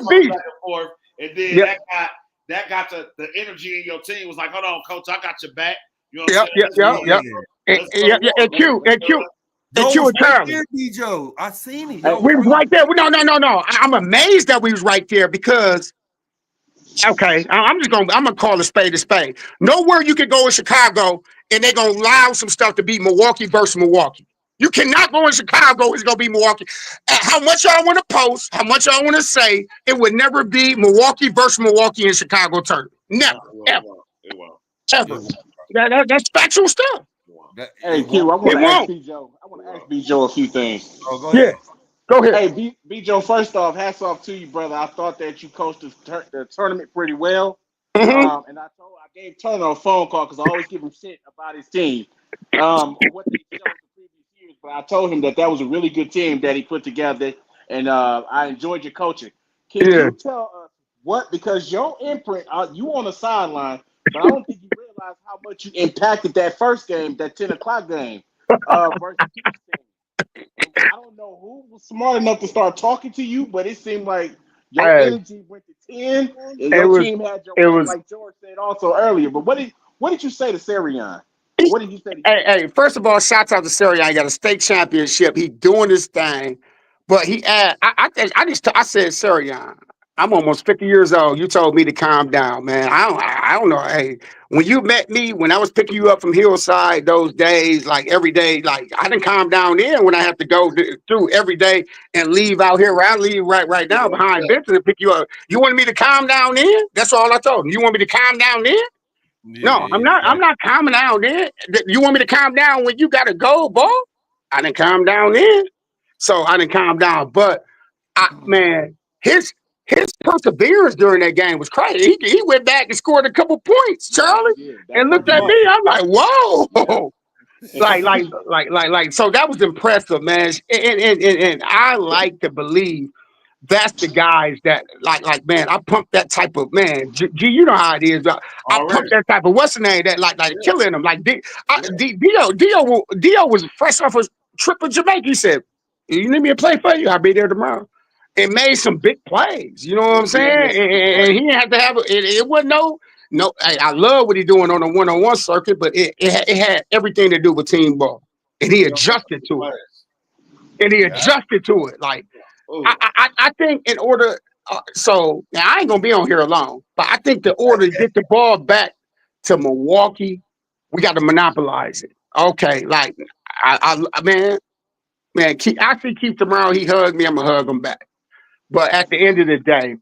beast. Back and forth, and then that got the energy in your team was like, hold on, coach, I got your back. You know what I'm saying? And Q. And Q and Charlie. Right there, Joe. I seen it. We was right there. No. I'm amazed that we was right there because. Okay, I'm gonna call a spade a spade. Nowhere you can go in Chicago and they're gonna allow some stuff to be Milwaukee versus Milwaukee. You cannot go in Chicago, it's gonna be Milwaukee. How much y'all want to post, how much y'all want to say, it would never be Milwaukee versus Milwaukee in Chicago tournament. Never, ever. That's factual stuff. Hey, Q, I want to ask B. Joe a few things. Oh, go ahead. Yeah. Go ahead. Hey, B. Joe, first off, hats off to you, brother. I thought that you coached the tournament pretty well. Mm-hmm. And I gave Turner a phone call because I always give him shit about his team. What they showed the previous years, but I told him that was a really good team that he put together, and I enjoyed your coaching. Can you tell us what, because your imprint, you on the sideline, but I don't think you realize how much you impacted that first game, that 10 o'clock game versus Houston. I don't know who was smart enough to start talking to you, but it seemed like your energy went to 10, and your team had your way, like George said also earlier. But what did you say to Sarian? What did you say to Hey, first of all, shout out to Sarian. He got a state championship. He doing his thing. But I said, Sarian, I'm almost 50 years old. You told me to calm down, man. I don't know. Hey, when you met me, when I was picking you up from Hillside those days, like every day, like I didn't calm down then when I have to go through every day and leave out here where I leave right now behind Benson and pick you up. You wanted me to calm down then? That's all I told him. You want me to calm down then? No, I'm not. I'm not calming down then. You want me to calm down when you got to go, boy? I didn't calm down then. So I didn't calm down. But man, his perseverance during that game was crazy. He went back and scored a couple points, Charlie, and looked at me. I'm like, whoa, like. So that was impressive, man. And I like to believe that's the guys that like man. I pump that type of man. G, you know how it is. I pump that type of what's the name that like killing them. Like Dio was fresh off a trip in Jamaica. He said, "You need me to play for you? I'll be there tomorrow." It made some big plays. You know what I'm saying? And he had to have it wasn't no. I love what he's doing on the one-on-one circuit, but it had everything to do with team ball, and he adjusted to it. Like I think in order, so now I ain't gonna be on here alone, but I think the order to get the ball back to Milwaukee, we got to monopolize it. Okay, like man, I see Keith tomorrow. He hugged me. I'm gonna hug him back. But at the end of the day,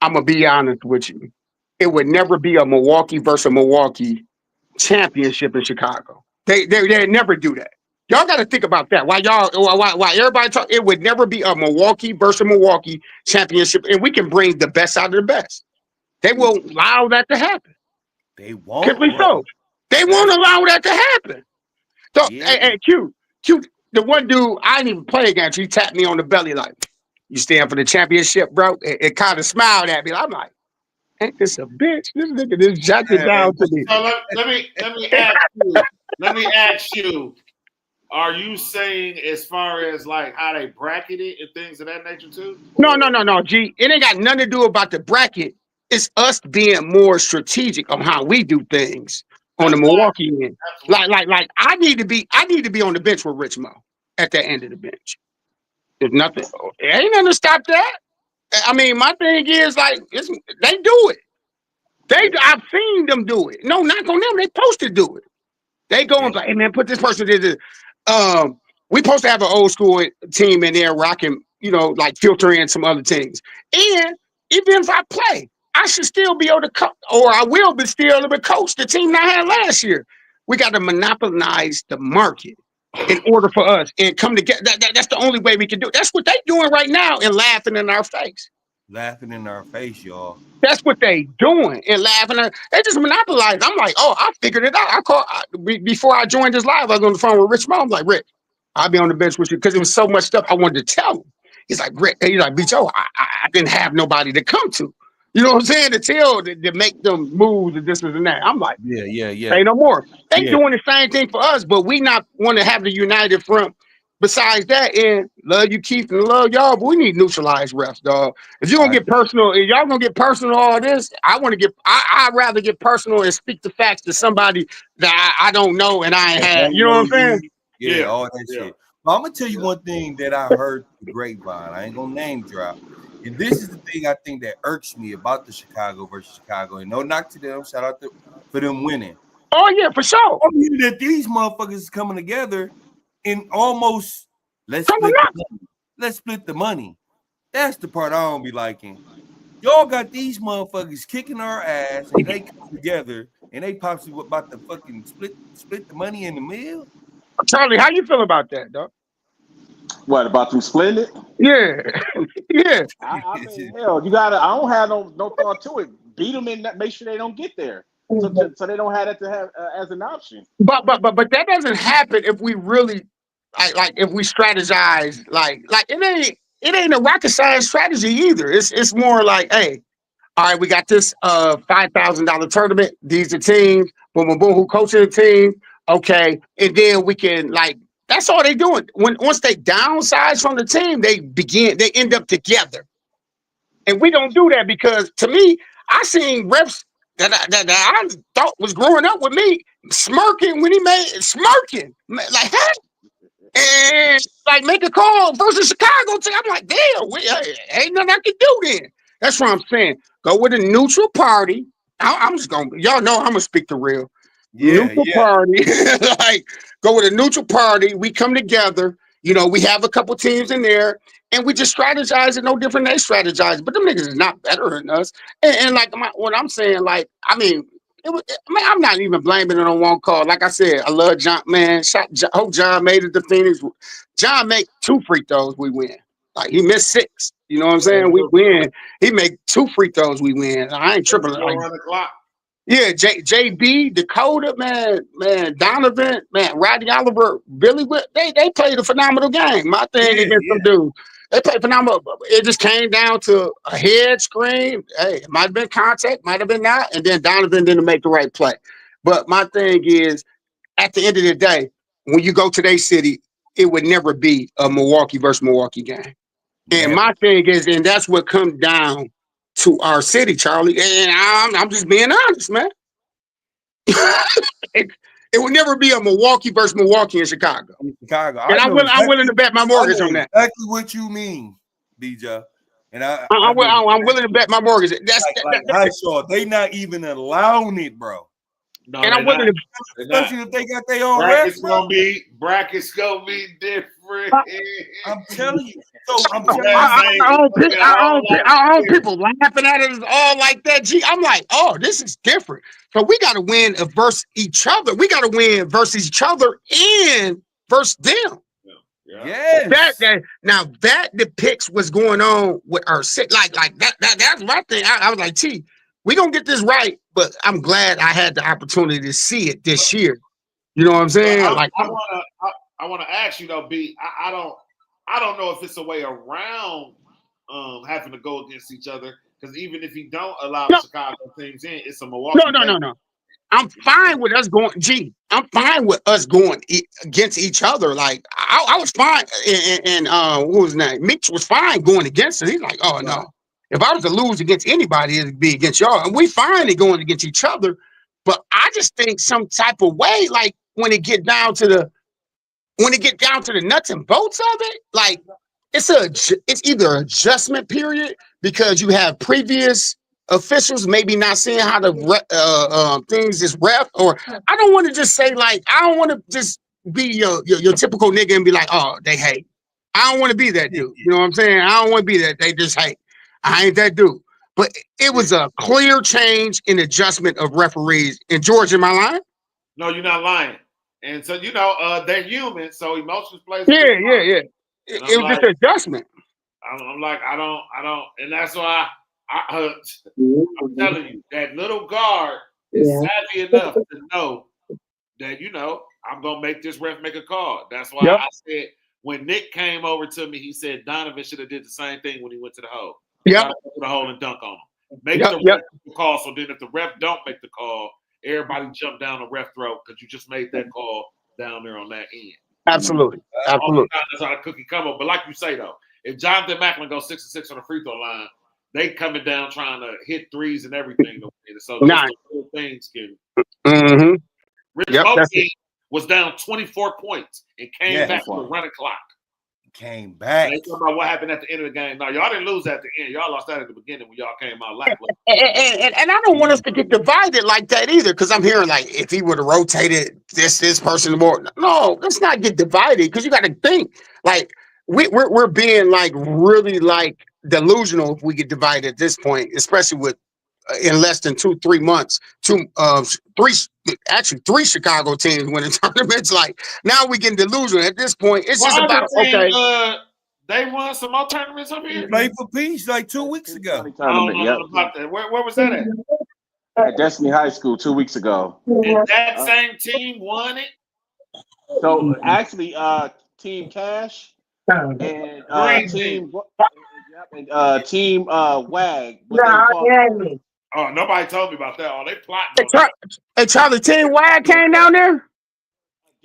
I'm gonna be honest with you. it would never be a Milwaukee versus a Milwaukee championship in Chicago. They'd never do that. Y'all got to think about that. Why everybody talk? It would never be a Milwaukee versus Milwaukee championship, and we can bring the best out of the best. They won't allow that to happen. They won't. Simply so. They won't allow that to happen. So, hey, Q, the one dude I didn't even play against, he tapped me on the belly like, "You stand for the championship, bro?" It kind of smiled at me. I'm like, "Ain't this a bitch? This nigga just jacked it down to me." So let me ask you. Are you saying as far as like how they bracket it and things of that nature too? No, G. It ain't got nothing to do about the bracket. It's us being more strategic on how we do things on the Milwaukee end. Like I need to be on the bench with Rich Mo at the end of the bench. There's nothing. It ain't nothing to stop that. I mean, my thing is like they do it. I've seen them do it. No, not on them. They supposed to do it. They go and like, hey man, put this person in the we supposed to have an old school team in there where I can, like filter in some other things. And even if I play, I should still be able to coach, or I will be still able to coach the team I had last year. We got to monopolize the market in order for us and come together. That's the only way we can do it. That's what they doing right now and laughing in our face. Laughing in our face, y'all. That's what they doing and laughing. They just monopolize. I'm like, oh, I figured it out. Before I joined this live, I was on the phone with Rich Mo. I'm like, Rick, I'll be on the bench with you because there was so much stuff I wanted to tell him. He's like, Rick, Joe, I didn't have nobody to come to. You know what I'm saying? To tell, to make them moves and this and that. I'm like, yeah. Say no more. They doing the same thing for us, but we not want to have the united front. Besides that, and love you, Keith, and love y'all, but we need neutralized refs, dog. If you're gonna get personal, if y'all gonna get personal, all this, I'd rather get personal and speak the facts to somebody that I don't know and I ain't had. You know what I'm saying? Yeah, all that shit. But I'm gonna tell you one thing that I heard the grapevine. I ain't gonna name drop. And this is the thing I think that irks me about the Chicago versus Chicago. And no knock to them. Shout out for them winning. Oh, yeah, for sure. I mean that these motherfuckers is coming together and almost let's split the money. That's the part I don't be liking. Y'all got these motherfuckers kicking our ass and they come together and they possibly about to fucking split the money in the middle. Charlie, how you feel about that, dog? What about them splitting it? Yeah, yeah. I mean, hell, you gotta. I don't have no thought to it. Beat them and make sure they don't get there, so they don't have it to have as an option. But that doesn't happen if we really like if we strategize like it ain't a rocket science strategy either. It's more like, hey, all right, we got this $5,000 tournament. These are teams. Boom, boom, boom. Who coaching the team? Okay, and then we can like. That's all they doing. Once they downsize from the team, they end up together. And we don't do that because to me, I seen refs that I thought was growing up with me smirking when he smirking. Like, hey, and like make a call versus Chicago team. I'm like, damn, ain't nothing I can do then. That's what I'm saying. Go with a neutral party. I'm just gonna, y'all know I'm gonna speak the real. Neutral party. Like, go with a neutral party. We come together. We have a couple teams in there, and we just strategize it no different than they strategize. But them niggas is not better than us. And like what I'm saying, like, I mean, I'm not even blaming it on one call. Like I said, I love John, man. Hope John made it to Phoenix. John make 2 free throws, we win. Like, he missed 6. You know what I'm saying? We win. He make 2 free throws, we win. I ain't tripping. Like, run the clock. yeah, JB, Dakota, man, Donovan, man, Rodney Oliver, Billy, they played a phenomenal game. My thing against them dudes, they played phenomenal. It just came down to a head screen. Hey, it might have been contact, might have been not, and then Donovan didn't make the right play. But my thing is, at the end of the day, when you go to their city, it would never be a Milwaukee versus Milwaukee game. And my thing is, and that's what comes down to our city, Charlie. And I'm just being honest, man. it would never be a Milwaukee versus Milwaukee in Chicago. And I'm willing to bet my mortgage on that. Exactly what you mean, DJ. And I'm willing to bet my mortgage. That's like they not even allowing it, bro. No, And I they're not. wasn't. They're not. Especially if they got their own Brackets ref. gonna be different. I'm telling you. So I'm The telling last you. name is gonna be a whole lot I own different. people laughing at it all like that. Gee, I'm like, oh, this is different. So we got to win versus each other. We got to win versus each other and versus them. Yeah. Yes. That depicts what's going on with our city. Like that's my thing. I was like, T, we gonna get this right, but I'm glad I had the opportunity to see it this year. You know what I'm saying? I wanna ask you though, B. I don't know if it's a way around having to go against each other, because even if you don't allow the Chicago teams in, it's a Milwaukee. No. I'm fine with us going. Gee, I'm fine with us going against each other. Like I was fine, and what was his name? Mitch was fine going against it. He's like, oh no, if I was to lose against anybody, it'd be against y'all. And we fine in going against each other. But I just think some type of way, like when it get down to the nuts and bolts of it, like it's either adjustment period because you have previous officials maybe not seeing how the things is ref, or I don't want to just say like I don't want to just be your typical nigga and be like, oh, they hate. I don't want to be that dude. You know what I'm saying? I don't want to be that. They just hate. I ain't that dude. But it was a clear change in adjustment of referees. And George, am I lying? No, you're not lying. And so they're human, so emotions plays. Yeah. It was like, just an adjustment. I'm like, I don't, and that's why I'm telling you that little guard is savvy enough to know that I'm gonna make this ref make a call. That's why I said when Nick came over to me, he said Donovan should have did the same thing when he went to the hole. Yep. To the hole and dunk on him. Make the ref make the call. So then, if the ref don't make the call, everybody jump down the ref throat because you just made that call down there on that end. Absolutely. That's how the cookie come up. But like you say though, if Jonathan Macklin goes 6 of 6 on the free throw line, they coming down trying to hit threes and everything. So just the little things can. Mm-hmm. Rich Mosley was down 24 points and came back to the running clock. Came back. They talking about what happened at the end of the game. No, y'all didn't lose at the end. Y'all lost that at the beginning when y'all came out last. And I don't want us to get divided like that either, because I'm hearing like if he would have rotated this person more. No, let's not get divided, because you got to think like we're being like really like delusional if we get divided at this point, especially with in less than 2-3 months, three Chicago teams winning tournaments. Like now we getting delusional at this point. It's just about they won some more tournaments up here. Played for peace like 2 weeks ago. I don't know about that. Where was that at? At Destiny High School 2 weeks ago. And that same team won it. So actually, Team Cash and Team Wag. Oh, nobody told me about that. Oh, they plotting. Hey, Charlie, Team Wag came down there?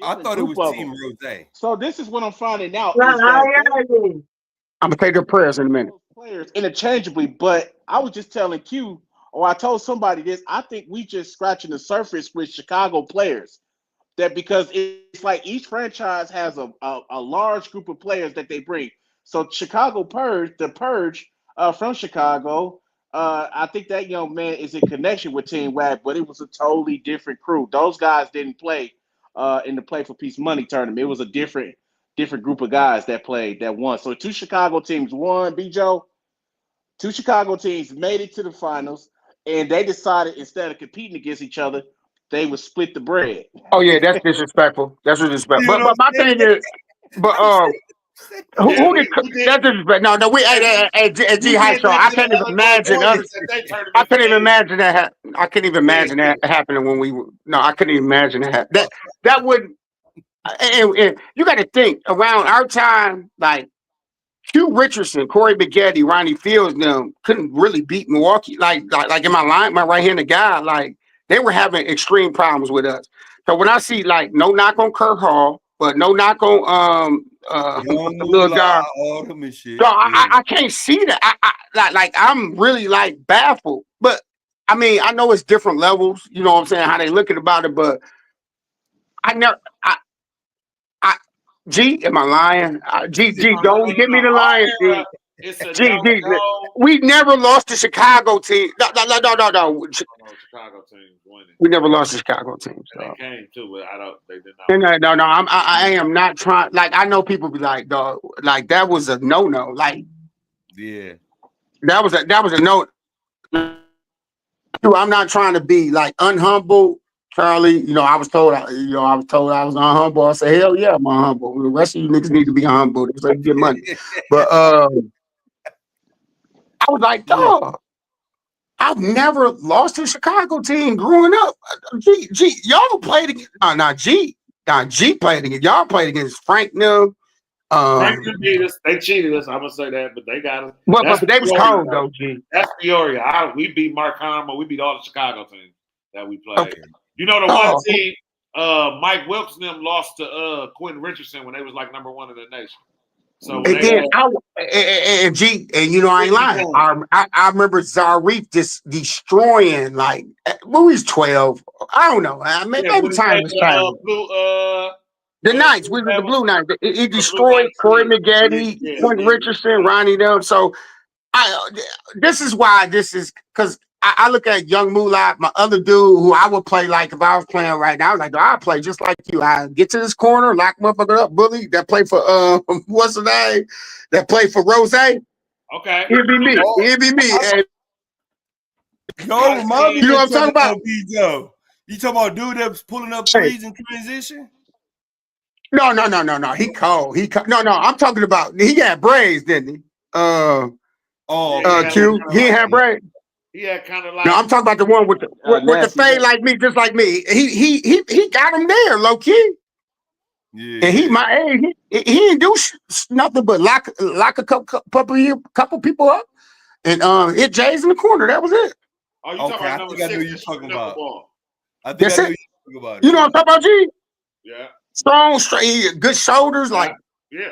I thought it was Team Rose. So this is what I'm finding out. I'm gonna take their prayers in a minute. Players interchangeably, but I was just telling Q, or I told somebody this. I think we just scratching the surface with Chicago players. That because it's like each franchise has a large group of players that they bring. So Chicago Purge from Chicago. I think that young man is in connection with Team WAG, but it was a totally different crew. Those guys didn't play in the Play for Peace Money tournament. It was a different group of guys that played that won. So 2 Chicago teams won, B-Joe. 2 Chicago teams made it to the finals, and they decided instead of competing against each other, they would split the bread. Oh yeah, that's disrespectful. That's disrespectful. But my thing is, who did that's disrespect? No, we at G High Show. I can't even imagine us. I couldn't even imagine that. I couldn't even imagine that happening when we. No, I couldn't even imagine that. That would. And you got to think around our time, like Hugh Richardson, Corey Baghetti, Ronnie Fields, them couldn't really beat Milwaukee. Like in my line, my right-handed guy, like they were having extreme problems with us. So when I see like no knock on Kirk Hall, but no knock on little guy, so I can't see that. I I'm really like baffled. But I mean, I know it's different levels. You know what I'm saying? How they looking about it, but G, am I lying? G, don't give me the lion. It's a G, no. we never lost to Chicago team. No. Chicago teams winning. We never lost to Chicago teams. And they came too, but they did not. No. I am not trying. Like I know people be like, dog, like that was a no. Like, yeah, that was a no. I'm not trying to be like unhumble, Charlie. I was told I was unhumble. I said, hell yeah, I'm unhumble. The rest of you niggas need to be humble so you get money. But I was like, dog, I've never lost to a Chicago team growing up. G, y'all played against G played against y'all played against Frank New. Frank beat us. They cheated us. I'm gonna say that, but they got us. But they was cold though, G. That's Peoria. We beat Mark Harmon. We beat all the Chicago teams that we played. Okay. The one team, Mike Wilkes and them lost to Quentin Richardson when they was like number 1 in the nation. So and then I ain't lying. I remember Zarif just destroying like when we was 12. I don't know. Maybe time was time. The Knights, we were the Blue Knights. He destroyed Corey McGetty, Quentin Richardson, Ronnie them. So this is because I look at Young Moolah, my other dude who I would play like if I was playing right now. I was like, I'll play just like you. I get to this corner, lock motherfucker up, bully. That play for what's the name? That play for Rose. Okay. It'd be me. It'd be me. You know what I'm talking about? You talking about dude that's pulling up threes in transition? No. He cold. No. I'm talking about he had braids, didn't he? Q. He didn't have braids. He had kind of like. No, I'm talking about the one with the fade like me, just like me. He got him there, low key. Yeah. And he didn't do nothing but lock a couple people up and hit Jays in the corner. That was it. Oh, you talking about number 6? I know you're talking about. I think I know you're talking about. You know what I'm talking about, G? Yeah. Strong, straight, good shoulders, like. Yeah.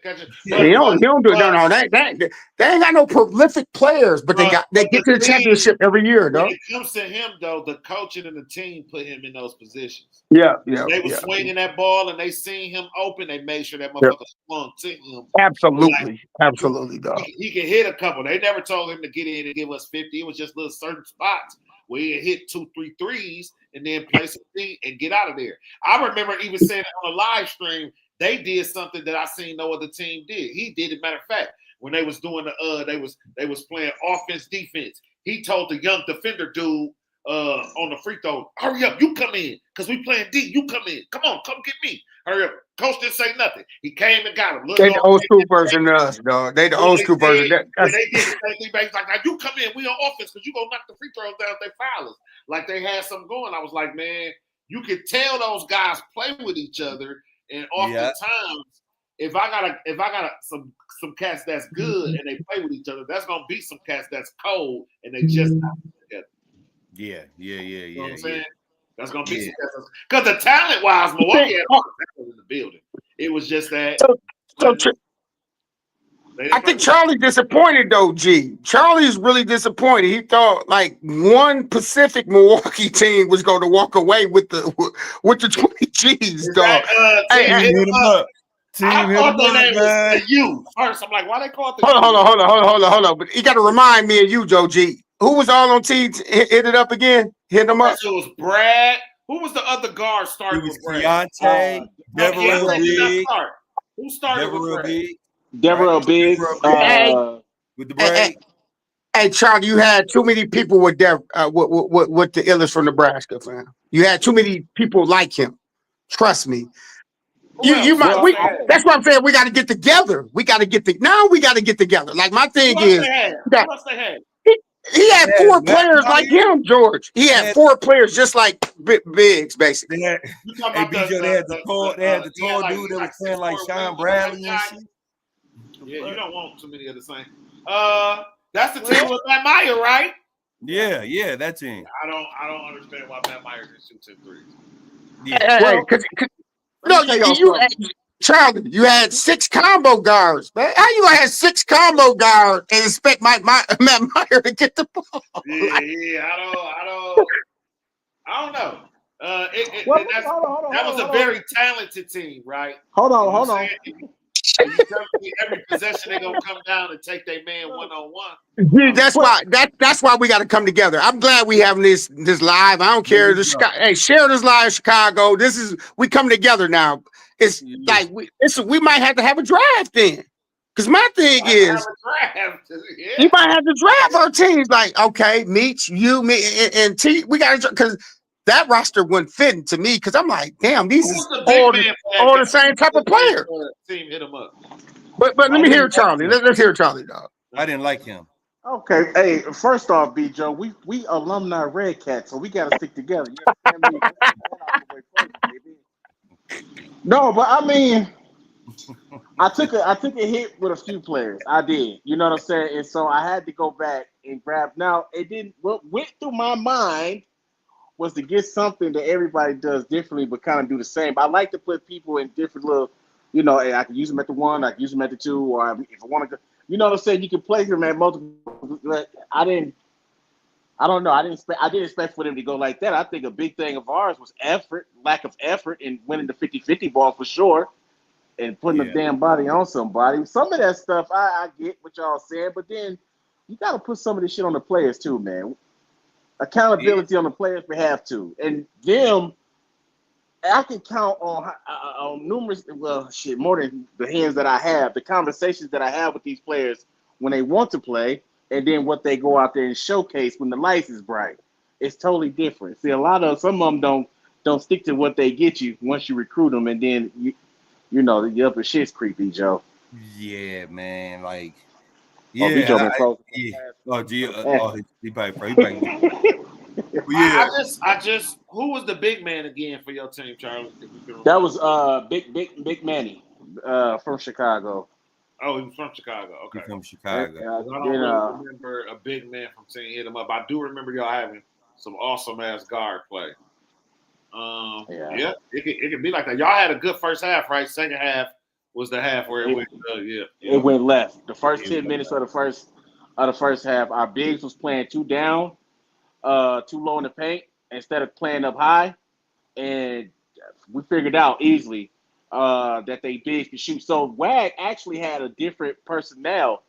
Catch it. He don't do no. They ain't got no prolific players, but they get to the championship every year, though. When it comes to him, though, the coaching and the team put him in those positions. Yeah. They were swinging that ball and they seen him open. They made sure that motherfucker swung to him. Absolutely, dog. He can hit a couple. They never told him to get in and give us 50. It was just little certain spots where he hit 2-3 threes and then place a feet and get out of there. I remember even saying it on a live stream. They did something that I seen no other team did. He did it. Matter of fact, when they was doing they was playing offense, defense. He told the young defender dude on the free throw, hurry up, you come in, because we playing D. You come in. Come on, come get me. Hurry up. Coach didn't say nothing. He came and got him. They the old school version of us, dog. They the old school version. They did the same thing back. Like, now you come in, we on offense because you gonna knock the free throws down if they foul us. Like they had something going. I was like, man, you could tell those guys play with each other. And oftentimes, if I got some cats that's good and they play with each other, that's gonna be some cats that's cold and they just not together. Yeah. You know what I'm saying? That's gonna be some cats because the talent wise, Milwaukee had all the in the building. It was just that. I think Charlie disappointed though, G. Charlie's really disappointed. He thought like one Pacific Milwaukee team was going to walk away with the 20 G's, dog. I thought their name was you first. I'm like, why they call it the Hold on. But you got to remind me of you, Joe G. Who was all on T hit it up again? Hit them up. It was Brad. Who was the other guard starting with Brad? Keontae, Devereaux Big. Who started with Brad? Devereaux Big with the break. Hey, Charlie, you had too many people with the illest from Nebraska, fam. You had too many people like him. Trust me. That's what I'm saying. We got to get together. We got to get together. Like my thing is, he had 4 players like him, George. He had 4 players just like Biggs, basically. They had the tall dude that was playing like Sean Bradley and shit. Yeah, you don't want too many of the same. That's the team with Matt Meyer, right? Yeah, that team. I don't understand why Matt Meyer didn't shoot 10 threes. Charlie, you had 6 combo guards, man. How you gonna have 6 combo guards and expect Matt Meyer to get the ball? I don't know. That was a very talented team, right? Hold on. You tell me every possession they gonna come down and take their man 1-on-1. Dude, that's why we got to come together. I'm glad we having this live. I don't care. Hey, share this live, Chicago. We come together now. It's like we might have to have a draft then. Because my thing is, you might have to draft our teams. Like, okay, Meech, you, me, and T. We got to, because that roster wasn't fitting to me. Because I'm like, damn, these is all the same type of player. Team hit him up. But let me hear Charlie. Let's hear Charlie, dog. I didn't like him. Okay, hey, first off, B. Joe, we alumni Red Cats, so we got to stick together. You understand me? No, but I mean, I took a hit with a few players. I did. You know what I'm saying? And so I had to go back and grab. Now, it didn't. What went through my mind was to get something that everybody does differently, but kind of do the same. I like to put people in different little, you know, I can use them at the 1, I can use them at the 2, or if I want to go, you know what I'm saying? You can play them at multiple. I don't know. I didn't expect for them to go like that. I think a big thing of ours was lack of effort in winning the 50-50 ball for sure. And putting a damn body on somebody. Some of that stuff I get what y'all saying, but then you got to put some of this shit on the players too, man. Accountability on the players behalf too. And them, I can count on numerous, more than the hands that I have, the conversations that I have with these players when they want to play, and then what they go out there and showcase when the lights is bright. It's totally different. See, some of them don't stick to what they get you once you recruit them, and then you know, the upper shit's creepy, Joe. Yeah, man. Like, yeah. He probably I just who was the big man again for your team, Charlie? That was Big Manny from Chicago. Oh, he was from Chicago. Okay. He's from Chicago. I don't really remember a big man from saying hit him up. I do remember y'all having some awesome ass guard play. It could be like that. Y'all had a good first half, right? Second half was the half where it went. It went left. The first 10 minutes of the first half, our bigs was playing too down, too low in the paint instead of playing up high, and we figured out easily that they bigs could shoot. So WAG actually had a different personnel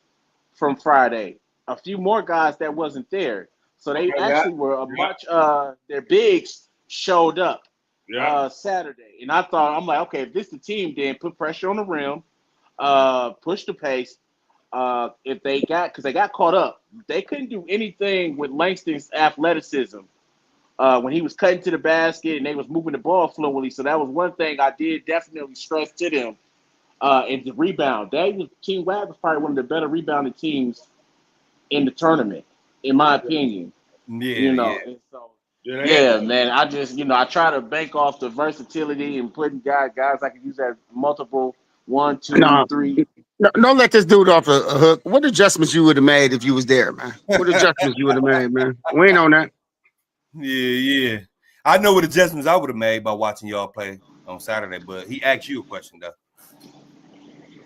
from Friday. A few more guys that wasn't there, so they were a much. Their bigs showed up Saturday, and I'm like, okay, if this is the team, then put pressure on the rim, push the pace. If they got caught up, they couldn't do anything with Langston's athleticism when he was cutting to the basket and they was moving the ball fluently. So that was one thing I did definitely stress to them. And the rebound, Team WAG was probably one of the better rebounding teams in the tournament, in my opinion. And so. Yeah, man. I just, I try to bank off the versatility and putting guys I can use as multiple 1, 2, 3. No, don't let this dude off a hook. What adjustments you would have made if you was there, man? What adjustments you would have made, man? We ain't on that. Yeah. I know what adjustments I would have made by watching y'all play on Saturday, but he asked you a question, though.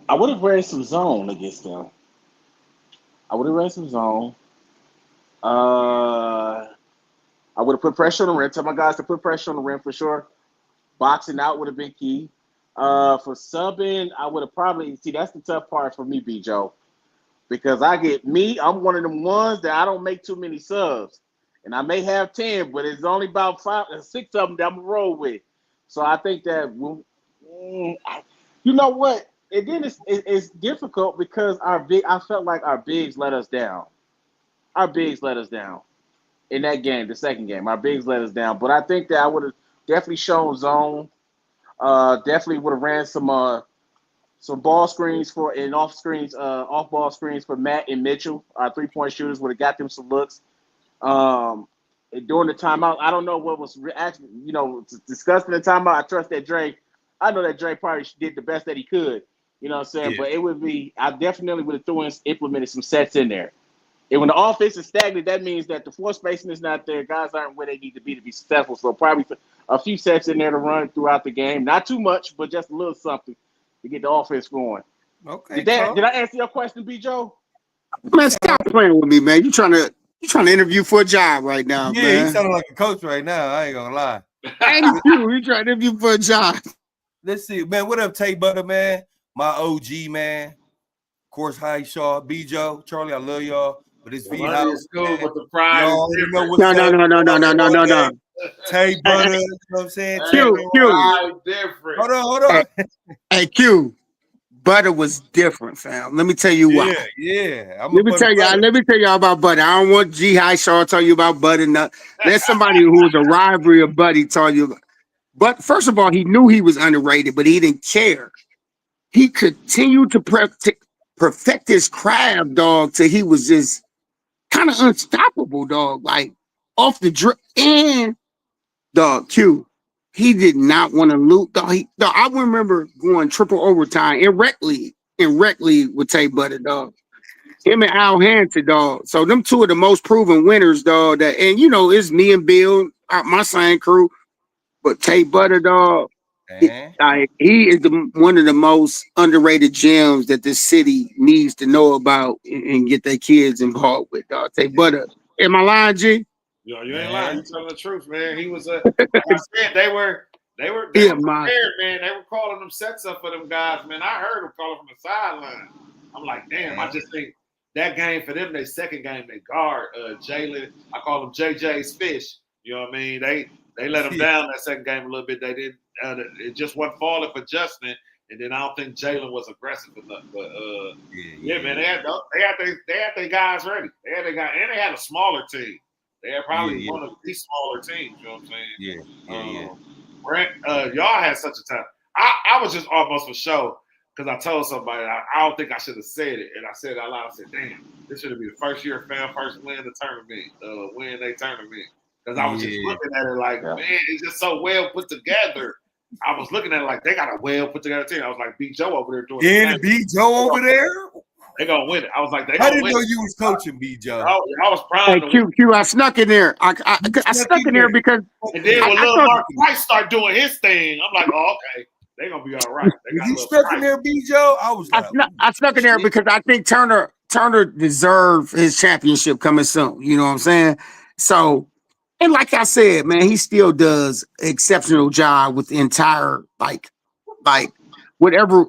I would have ran some zone against them. I would have put pressure on the rim. Tell my guys to put pressure on the rim for sure. Boxing out would have been key. For subbing, I would have probably that's the tough part for me, B. Joe, because I'm one of them ones that I don't make too many subs, and I may have 10, but it's only about 5 or 6 of them that I'm gonna roll with. So I think that you know what, and then it's difficult because I felt like our bigs let us down. In that game, the second game, our bigs let us down. But I think that I would have definitely shown zone. Definitely would have ran some ball screens off ball screens for Matt and Mitchell. Our 3-point shooters would have got them some looks. And during the timeout, I don't know what was actually, discussed in the timeout. I trust that Dre. I know that Dre probably did the best that he could. You know what I'm saying? Yeah. But it would be. I definitely would have implemented some sets in there. And when the offense is stagnant, that means that the floor spacing is not there. Guys aren't where they need to be successful. So probably a few sets in there to run throughout the game. Not too much, but just a little something to get the offense going. Okay. Did I answer your question, B. Joe? Man, stop playing with me, man. You trying to interview for a job right now, man. Yeah, you sounding like a coach right now. I ain't gonna lie. Ain't you trying to interview for a job? Let's see, man. What up, Tay Butter, man? my OG man. Of course, hi Shaw, B Joe, Charlie, I love y'all. But it's V Money House, is cool, man. but the pride Y'all is already know different. what's up. No. Tay Hey, Butter, you know what I'm saying? Hey, Champion Q. pride different. Hold on. Hey, Q. Butter was different, fam. Let me tell you why. Yeah. I'm a Let me butter tell y'all. brother. Let me tell y'all about Buddy. I don't want G High Shaw to tell you about Buddy. Let somebody who was a rivalry of Buddy tell you. But first of all, he knew he was underrated, but he didn't care. He continued to perfect his craft, dog, till he was just kind of unstoppable, dog. Like off the drip and dog Q. He did not want to lose. Dog, I remember going triple overtime in rec league with Tay Butter, dog. Him and Al Hansen, dog. So them two of the most proven winners, dog. That and it's me and Bill, my same crew. But Tay Butter, dog, Man. he is one of the most underrated gems that this city needs to know about and get their kids involved with, dog. Tay Butter. Am I lying, G? Yo, you ain't Man. lying. You telling the truth, man. He was like I said, they were prepared, man. They were calling them sets up for them guys, man. I heard them calling from the sideline. I'm like, damn, I just think that game for them, their second game, they guard Jalen. I call them JJ's fish. You know what I mean? They let him down that second game a little bit. They didn't. It just wasn't falling for Justin, and then I don't think Jalen was aggressive enough. But man, they had their guys ready. They had their guys, and they had a smaller team. They had probably one of the smaller teams. You know what I'm saying? Y'all had such a time. I was just almost for show because I told somebody I don't think I should have said it, and I said it out loud. I said, "Damn, this should be the first year fan first win the tournament, win they tournament." Because I was just looking at it like, man, it's just so well put together. I was looking at it like they got a well put together team. I was like, B Joe over there doing and B Joe over there. They gonna win it. I was like, I didn't know you was coaching B Joe. I was proud. Hey, Q, I snuck in there. I snuck in there because and then when Lil Mark Price start doing his thing, I'm like, oh, okay, they gonna be all right. You stuck in there, B Joe? I was like, I snuck in there because I think Turner deserved his championship coming soon. You know what I'm saying? So. And like I said, man, he still does an exceptional job with the entire like whatever,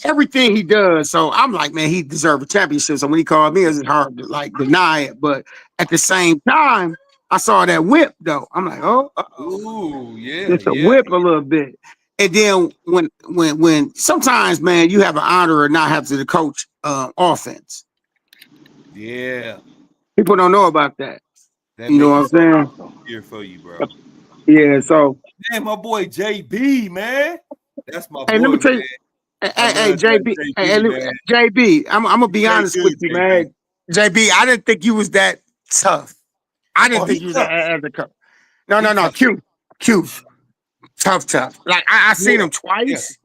everything he does. So I'm like, man, he deserved a championship. So when he called me, it's hard to like deny it. But at the same time, I saw that whip though. I'm like, it's a whip a little bit. And then when sometimes, man, you have an honor or not have to coach offense. Yeah. People don't know about that. You know what I'm saying? Here for you, bro. Yeah, so man, my boy JB, man. That's my boy. Hey, let me tell you. Hey, JB, I'm gonna be honest with you, man. JB, I didn't think you was that tough. I didn't think you was that as a coach. No, Q. Tough. Like I seen him twice,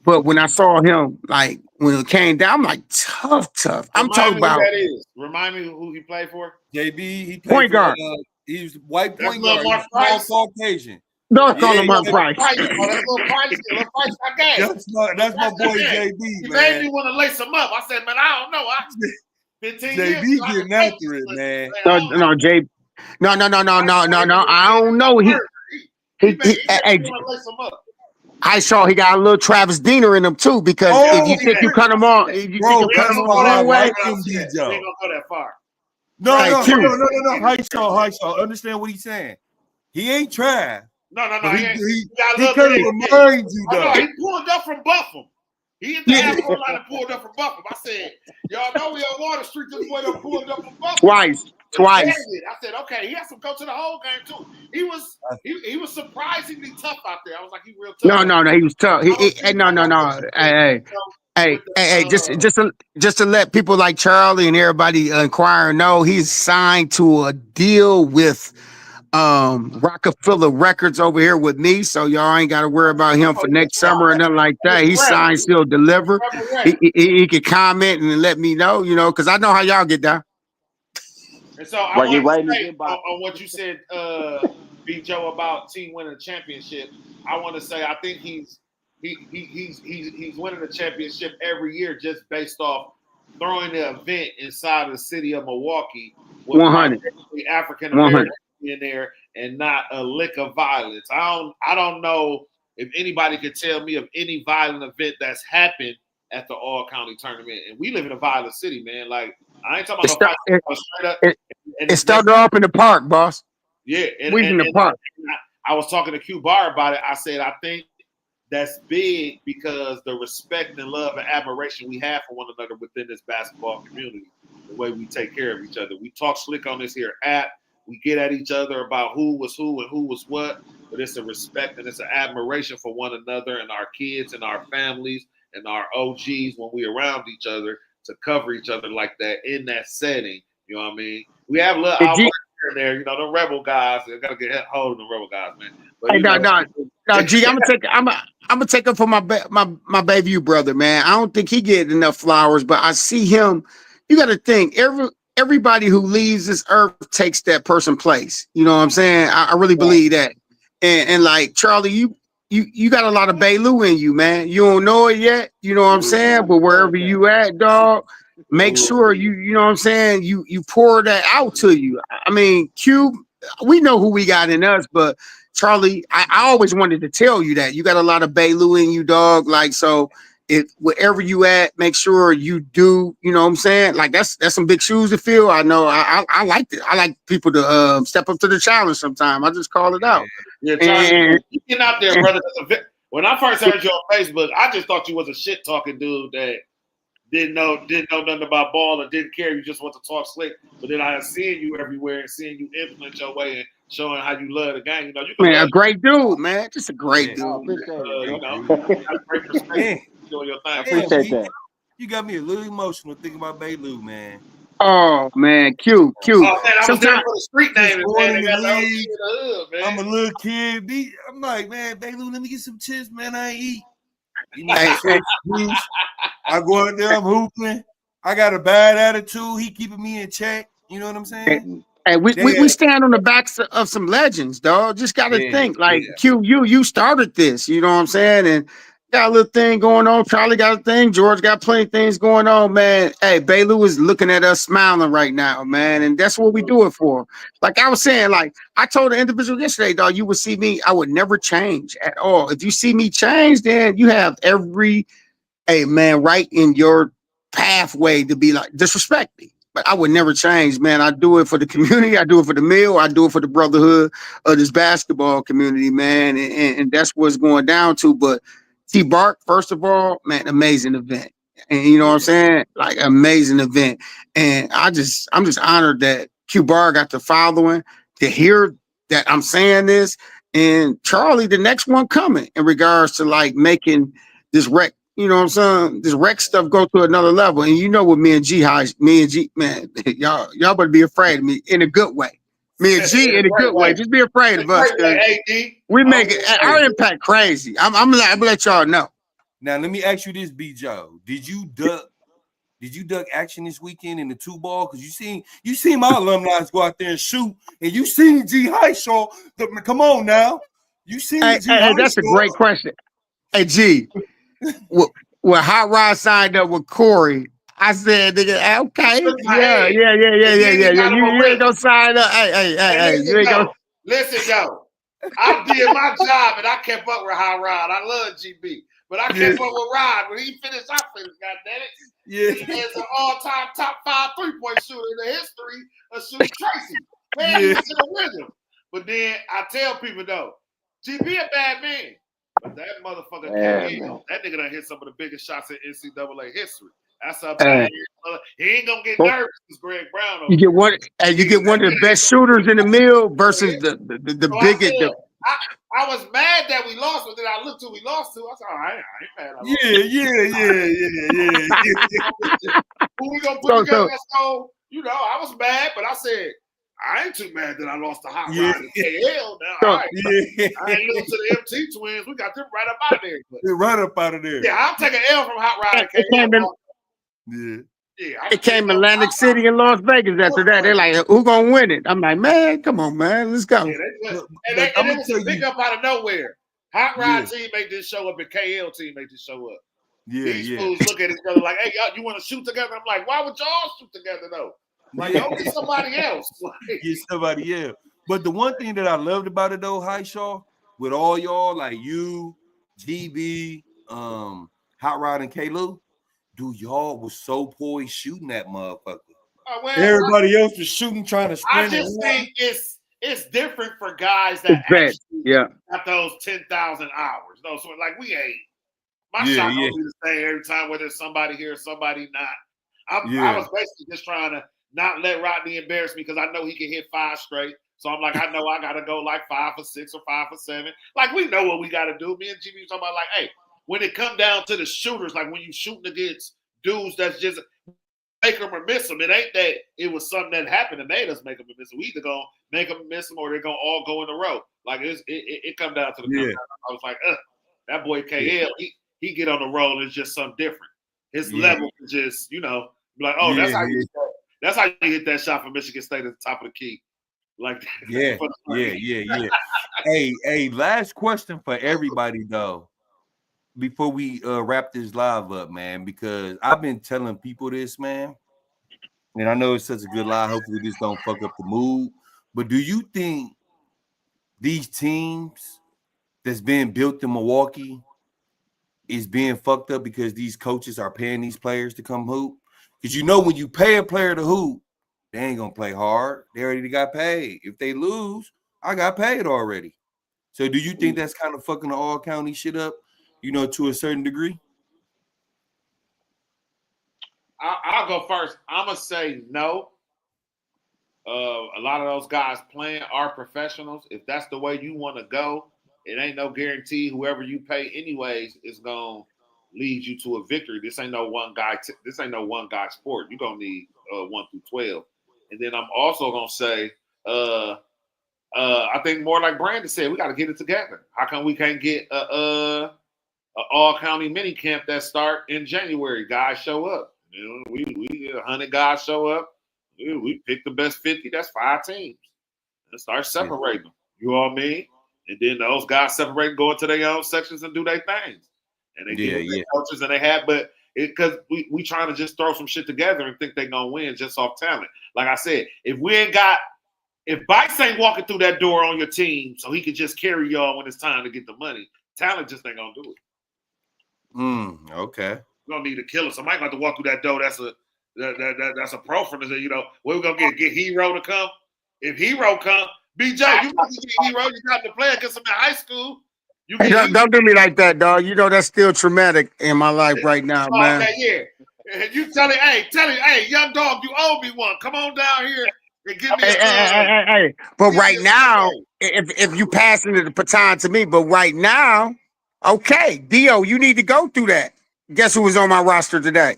but when I saw him, like when it came down, I'm like tough. I'm talking about. Who that is. Remind me who he played for. JB, he played point guard. He was white point guard. He's small Caucasian. Don't call him Mark Price. That's Little Price. That's my boy JB, He man. made me want to lace him up. I said, man, I don't know. 15 JB years, getting after it, man. No, JB. No. I don't know. He I saw he got a little Travis Diener in him too, because if you think you cut him on, one way, he ain't gonna go that far. No. High Shaw. Understand what he's saying. He ain't trash. No. He kind of reminds you though. He pulled up from Buffalo. He hit the airport line and pulled up from Buffalo. I said, y'all know we on Water Street. This boy done pulled up from Buffalo. Twice. I said, okay, he has to go to the whole game too. He was surprisingly tough out there. I was like, he real tough. No, he was tough. Hey, just to let people like Charlie and everybody inquire know, he's signed to a deal with Rockefeller Records over here with me, so y'all ain't got to worry about him for next summer or nothing like that. He's signed, still deliver. He can comment and let me know, because I know how y'all get down. And so I want to say on what you said, B Joe, about team winning a championship. I want to say I think he's winning the championship every year just based off throwing the event inside of the city of Milwaukee with 100 African Americans in there and not a lick of violence. I don't know if anybody could tell me of any violent event that's happened at the all-county tournament, and we live in a violent city, man. Like, I ain't talking about no fight straight up. It started off in the park, boss. Yeah, we in the park. I was talking to Q Bar about it. I said, I think that's big because the respect and love and admiration we have for one another within this basketball community, the way we take care of each other. We talk slick on this here app. We get at each other about who was who and who was what, but it's a respect and it's an admiration for one another and our kids and our families and our OGs when we around each other to cover each other like that in that setting. You know what I mean? We have little outbursts here and there, you know, the rebel guys. They gotta get hold of the rebel guys, man. But no, G, I'm gonna take it for my Bayview brother, man. I don't think he get enough flowers, but I see him. You got to think everybody who leaves this earth takes that person's place. You know what I'm saying? I really believe that. And like Charlie, you got a lot of Bailu in you, man. You don't know it yet. You know what I'm saying? But wherever you at, dog, make sure you know what I'm saying. You pour that out to you. I mean, Q, we know who we got in us, but Charlie, I always wanted to tell you that you got a lot of Bailu in you, dog. Like, so if wherever you at, make sure you do, you know what I'm saying? Like, that's some big shoes to fill. I know I like it. I like people to step up to the challenge sometime. I just call it out. Yeah, Charlie, you get out there, brother. When I first heard you on Facebook, I just thought you was a shit talking dude that didn't know nothing about ball or didn't care. You just want to talk slick. But then I seen you everywhere and seeing you implement your way and showing how you love the game. You know, you can a great dude, man. Just a great dude. You know, you got a great perspective. Doing your thing. I appreciate that. You got me a little emotional thinking about Bailu, man. Oh man, Q. Oh man, I was there for the street name, man. I'm a little kid. I'm like, man, Bailu, let me get some chips, man. I ain't eat. You know, I go out there, I'm hooping. I got a bad attitude. He keeping me in check. You know what I'm saying? Hey, we stand on the backs of some legends, dog. Just got to think like Q. You started this. You know what I'm saying? And got a little thing going on. Charlie got a thing. George got plenty of things going on, man. Hey, Bailu is looking at us smiling right now, man. And that's what we do it for. Like I was saying, like I told the individual yesterday, dog, you would see me. I would never change at all. If you see me change, then you have every, hey, man, right in your pathway to be like, disrespect me. But I would never change, man. I do it for the community. I do it for the meal. I do it for the brotherhood of this basketball community, man. And that's what's going down to. But T Bark, first of all, man, amazing event. And you know what I'm saying? Like amazing event. And I'm just honored that Q Bar got the following to hear that I'm saying this. And Charlie, the next one coming in regards to like making this rec, you know what I'm saying? This rec stuff go to another level. And you know what me and G, man, y'all better be afraid of me in a good way. Me and G in a good way. Just be afraid of us. We make our impact crazy. I'm gonna let y'all know. Now let me ask you this, B. Joe. Did you duck action this weekend in the 2-ball? Because you seen my alumni go out there and shoot, and you seen G Highshaw. Come on now. You seen Hey, that's a great question. Hey G, when Hot Rod signed up with Corey, I said, nigga, okay, yeah. You ain't gonna sign up. Hey, you ain't gonna. Listen, yo, I did my job and I kept up with Hot Rod. I love GB, but I kept up with Rod. When he finished, I finished. Goddamn it! Yeah, he is an all-time top 5 3-point shooter in the history of shooting Tracy. Man, he's in the rhythm. But then I tell people though, GB a bad man. But that motherfucker, that nigga done hit some of the biggest shots in NCAA history. That's up there. He ain't gonna get nervous because Greg Brown. You get one of the best shooters in the mill versus the biggest. I was mad that we lost, but then I looked who we lost to. I said, all right, I ain't mad. Who we gonna put together? So you know, I was mad, but I said, I ain't too mad that I lost the Hot Rod in KL. Now, all right. I ain't losing to the MT Twins. We got them right up out of there. But, right up out of there. Yeah, I'll take an L from Hot Rod in KL. It came Atlantic City and Las Vegas after that. They're like, who gonna win it? I'm like, man, come on, man, let's go. And it was a pick up out of nowhere. Hot Rod team made this show up and KL team made this show up. These fools look at each other like, hey, y'all, you want to shoot together? I'm like, why would y'all shoot together though? Like, yo, get somebody else. Get somebody else. But the one thing that I loved about it though, Highshaw, with all y'all, like you, GB, Hot Rod, and K-Lou, dude, y'all was so poised shooting that motherfucker. Well, Everybody else was shooting, trying to I sprint. just think it's different for guys that Bet. actually Yeah. got those 10,000 hours. No, so like we ain't. My Yeah, shot yeah. gonna be the same every time, whether it's somebody here or somebody not. I Yeah. was basically just trying to not let Rodney embarrass me because I know he can hit 5 straight. So I'm like, I know I gotta go like 5 for 6 or 5 for 7. Like we know what we gotta do. Me and GB was talking about like, hey, when it come down to the shooters, like when you shooting against dudes that's just make them or miss them, it ain't that it was something that happened that made us make them or miss them. We either gonna make them miss them or they're gonna all go in a row. Like it come down to the Yeah. I was like, that boy KL, he get on the roll. It's just something different. His level is just, like, oh, that's how you hit that shot for Michigan State at the top of the key. Like Yeah. Hey, last question for everybody though, before we wrap this live up, man, because I've been telling people this, man, and I know it's such a good lie. Hopefully this don't fuck up the mood. But do you think these teams that's being built in Milwaukee is being fucked up because these coaches are paying these players to come hoop? Because when you pay a player to hoop, they ain't gonna play hard. They already got paid. If they lose, I got paid already. So do you think that's kind of fucking the all county shit up, to a certain degree? I'll go first. I'm gonna say no. A lot of those guys playing are professionals. If that's the way you want to go, it ain't no guarantee whoever you pay anyways is gonna lead you to a victory. This ain't no one guy. This ain't no one guy sport. You're gonna need 1 through 12. And then I'm also gonna say, I think more like Brandon said, we got to get it together. How come we can't get a all county mini camp that start in January? Guys show up. We 100 guys show up. We pick the best 50. That's 5 teams. And start separating them. You know what I mean? And then those guys separate and go into their own sections and do their things. And they get their coaches and they have, but because we trying to just throw some shit together and think they're gonna win just off talent. Like I said, if Bice ain't walking through that door on your team so he can just carry y'all when it's time to get the money, talent just ain't gonna do it. Okay. We're gonna need a killer. Somebody got to walk through that door. That's a pro from us. Where we gonna get Hero to come? If Hero come, BJ, you got to get Hero. You got to play against him in high school. Hey, don't do me like that, dog. That's still traumatic in my life right now, man. Okay, yeah. You tell him, hey, young dog, you owe me one. Come on down here and give me Hey. But right now, if you passing the baton to me, but right now, okay, Dio, you need to go through that. Guess who was on my roster today?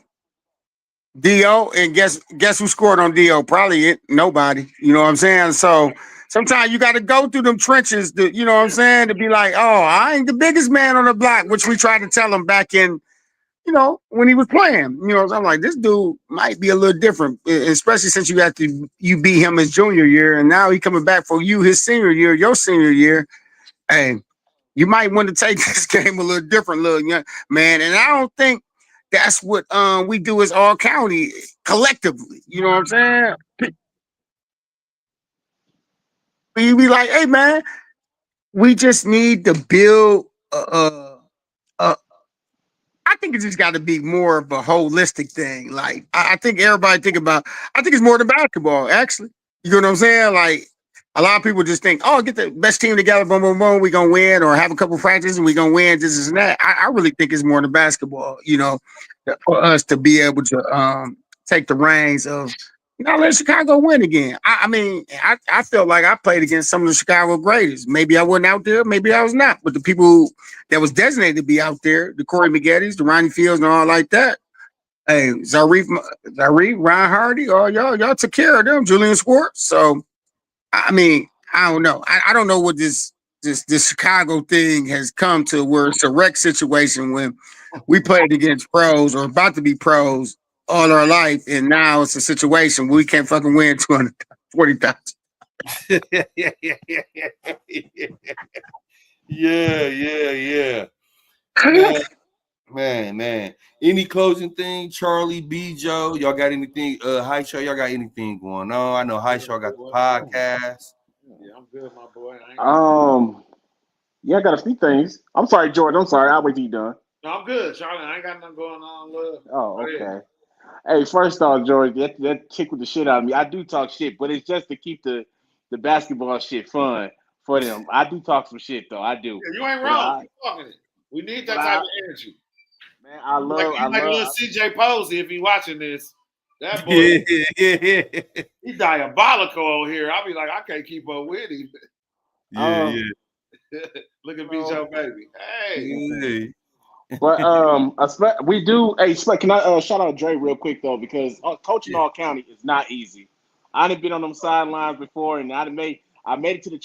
Dio, and guess who scored on Dio? Probably nobody. You know what I'm saying? So sometimes you got to go through them trenches to, you know what I'm saying, to be like, oh, I ain't the biggest man on the block, which we tried to tell him back in, when he was playing. I'm like, this dude might be a little different, especially since you beat him his junior year, and now he coming back for you his senior year, your senior year. Hey, you might want to take this game a little different, little young man. And I don't think that's what we do as all county collectively. You know what I'm saying? You be like, hey man, we just need to build I think it just got to be more of a holistic thing. Like I think everybody I think it's more than basketball, actually. You know what I'm saying? Like a lot of people just think, oh, get the best team together, boom, boom, boom, we gonna win, or have a couple practices and we gonna win, this and that. I really think it's more than basketball, for us to be able to take the reins of let Chicago win again. I felt like I played against some of the Chicago greatest. Maybe I wasn't out there, maybe I was not. But the people that was designated to be out there, the Corey Maggettis, the Ronnie Fields, and all like that. Hey, Zarif, Ryan Hardy, all y'all took care of them, Julian Schwartz. So, I don't know. I don't know what this Chicago thing has come to, where it's a wreck situation when we played against pros or about to be pros all our life, and now it's a situation where we can't fucking win 240,000. Yeah. Man. Any closing thing, Charlie, B, Joe? Y'all got anything? High Show, y'all got anything going on? I know High Show got the podcast. Yeah, I'm good, my boy. Yeah, I got a few things. I'm sorry, Jordan. I'm sorry. I'll wait till you done. No, I'm good, Charlie. I ain't got nothing going on, love. Oh, Go ahead. okay. Hey, first off, George, that tickled the shit out of me. I do talk shit, but it's just to keep the basketball shit fun for them. I do talk some shit though. I do, Yeah, you ain't but wrong. I Keep talking it. We need but that type I of energy. man, I Like love I you like a little love. CJ Posey if he watching this. That boy, Yeah, yeah, he diabolical over here. I'll be like, I can't keep up with him. Um, Look at me, so, Joe, baby. Hey, yeah. but we do. Hey, can I shout out Dre real quick though because coaching Yeah. all county is not easy. I done been on them sidelines before, and I made it to the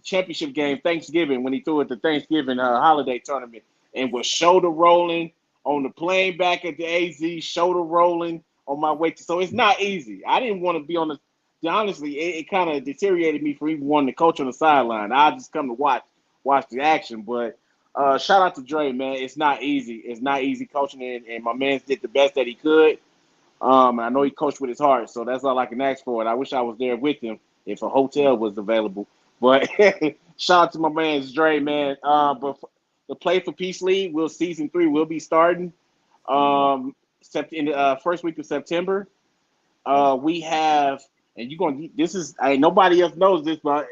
championship game Thanksgiving when he threw it the Thanksgiving holiday tournament and was shoulder rolling on the plane back at the AZ, shoulder rolling on my way to. So it's not easy. I didn't want to be on the. Honestly, it kind of deteriorated me for even wanting to coach on the sideline. I just come to watch the action, but. Shout out to Dre, man. It's not easy. It's not easy coaching, and my man did the best that he could. I know he coached with his heart, so that's all I can ask for. And I wish I was there with him if a hotel was available. But shout out to my man Dre, man. But the Play for Peace League, season 3 will be starting in the first week of September. We have, and you're going. This is, nobody else knows this, but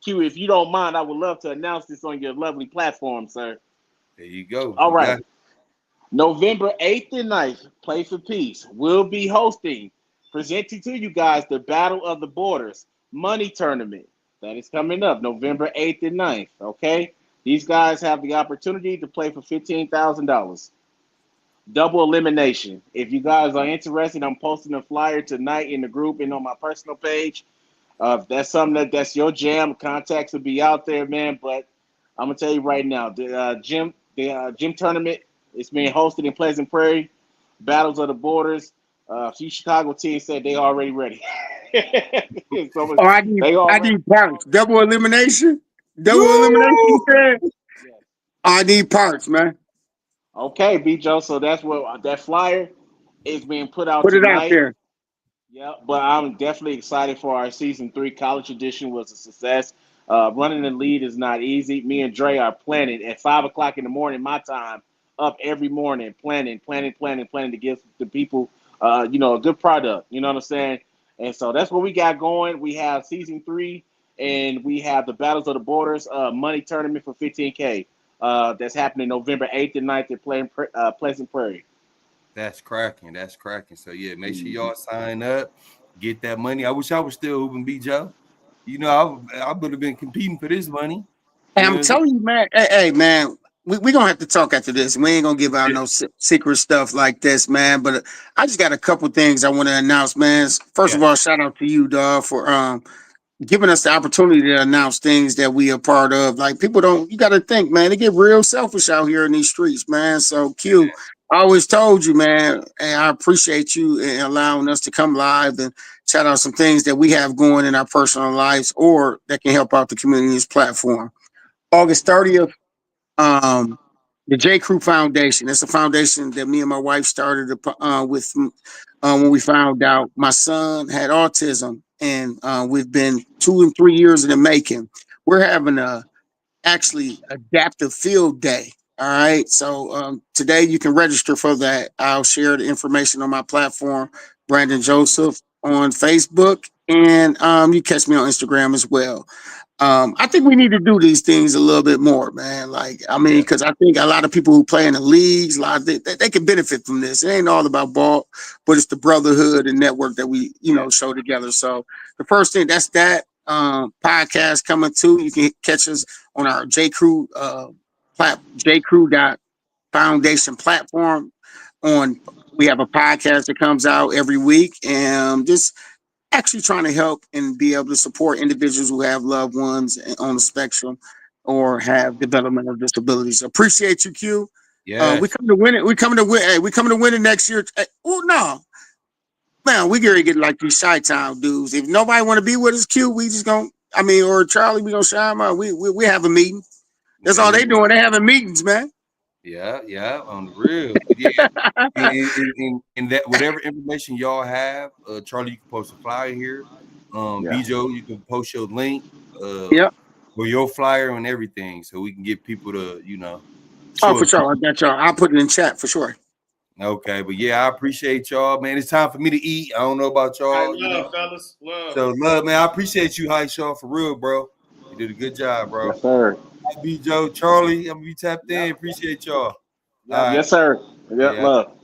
Q, if you don't mind, I would love to announce this on your lovely platform, sir. There you go. All You got right. it. November 8th and 9th, Play for Peace will be hosting, presenting to you guys the Battle of the Borders money tournament. That is coming up November 8th and 9th. Okay. These guys have the opportunity to play for $15,000. Double elimination. If you guys are interested, I'm posting a flyer tonight in the group and on my personal page. If that's something that's your jam, contacts will be out there, man. But I'm gonna tell you right now, the gym tournament is being hosted in Pleasant Prairie. Battles of the Borders. A few Chicago teams said they already ready. So Oh, they I already. need parts. Double elimination. Double elimination. You Woo! said Yeah. I need parts, man. Okay, B. Joe. So that's what that flyer is being put out Put it out tonight. there. Yeah, but I'm definitely excited for our season 3. College edition was a success. Running the lead is not easy. Me and Dre are planning at 5 o'clock in the morning, my time, up every morning, planning to give the people, a good product. You know what I'm saying? And so that's what we got going. We have season 3, and we have the Battles of the Borders money tournament for 15K. That's happening November 8th and 9th at Pleasant Prairie. That's cracking. That's cracking. So yeah, make sure Mhm. y'all sign up, get that money. I wish I was still hooping B Joe. You know, I would have been competing for this money. Hey, You know I'm what I'm saying? telling you, man. Hey, man. We gonna have to talk after this. We ain't gonna give out Yeah, no secret stuff like this, man. But I just got a couple things I want to announce, man. First yeah, of all, shout out to you, dog, for giving us the opportunity to announce things that we are part of. Like people don't, you got to think, man, they get real selfish out here in these streets, man. So Q, I always told you, man, and I appreciate you in allowing us to come live and shout out some things that we have going in our personal lives or that can help out the community's platform. August 30th, um, the J. Crew Foundation. It's a foundation that me and my wife started with when we found out my son had autism, and we've been 2 and 3 years in the making. We're having a actually adaptive field day. All right, so today you can register for that. I'll share the information on my platform, Brandon Joseph on Facebook, and you catch me on Instagram as well. I think we need to do these things a little bit more, man. Like, I mean, yeah, because I think a lot of people who play in the leagues, a lot of they can benefit from this. It ain't all about ball, but it's the brotherhood and network that we, yeah. show together. So the first thing that's that podcast coming too. You can catch us on our J Crew J Crew dot Foundation platform. On we have a podcast that comes out every week, and just actually trying to help and be able to support individuals who have loved ones on the spectrum or have developmental disabilities. Appreciate you, Q. We Yes. come to win it. We coming to win. Hey, we coming to win it next year. Hey, oh no, man, we gonna get like these shy town dudes. If nobody want to be with us, Q, we just gonna. I mean, or Charlie, we gonna shine them out. We have a meeting. That's There all you they go. doing. They having meetings, man. Yeah, yeah, on the real. But yeah, in that whatever information y'all have, Charlie, you can post a flyer here. Yeah. Bijo, you can post your link. Uh, Yep. or your flyer and everything, so we can get people to, Oh, show for up. sure. I got y'all. I'll put it in chat for sure. Okay, but yeah, I appreciate y'all, man. It's time for me to eat. I don't know about y'all. Love, fellas. Love. So love, man. I appreciate you, High Shaw, for real, bro. You did a good job, bro. Yes, sir. B Joe, Charlie, I'm gonna be tapped in. Appreciate y'all. All right. Yes, sir. Yep, Yeah. love.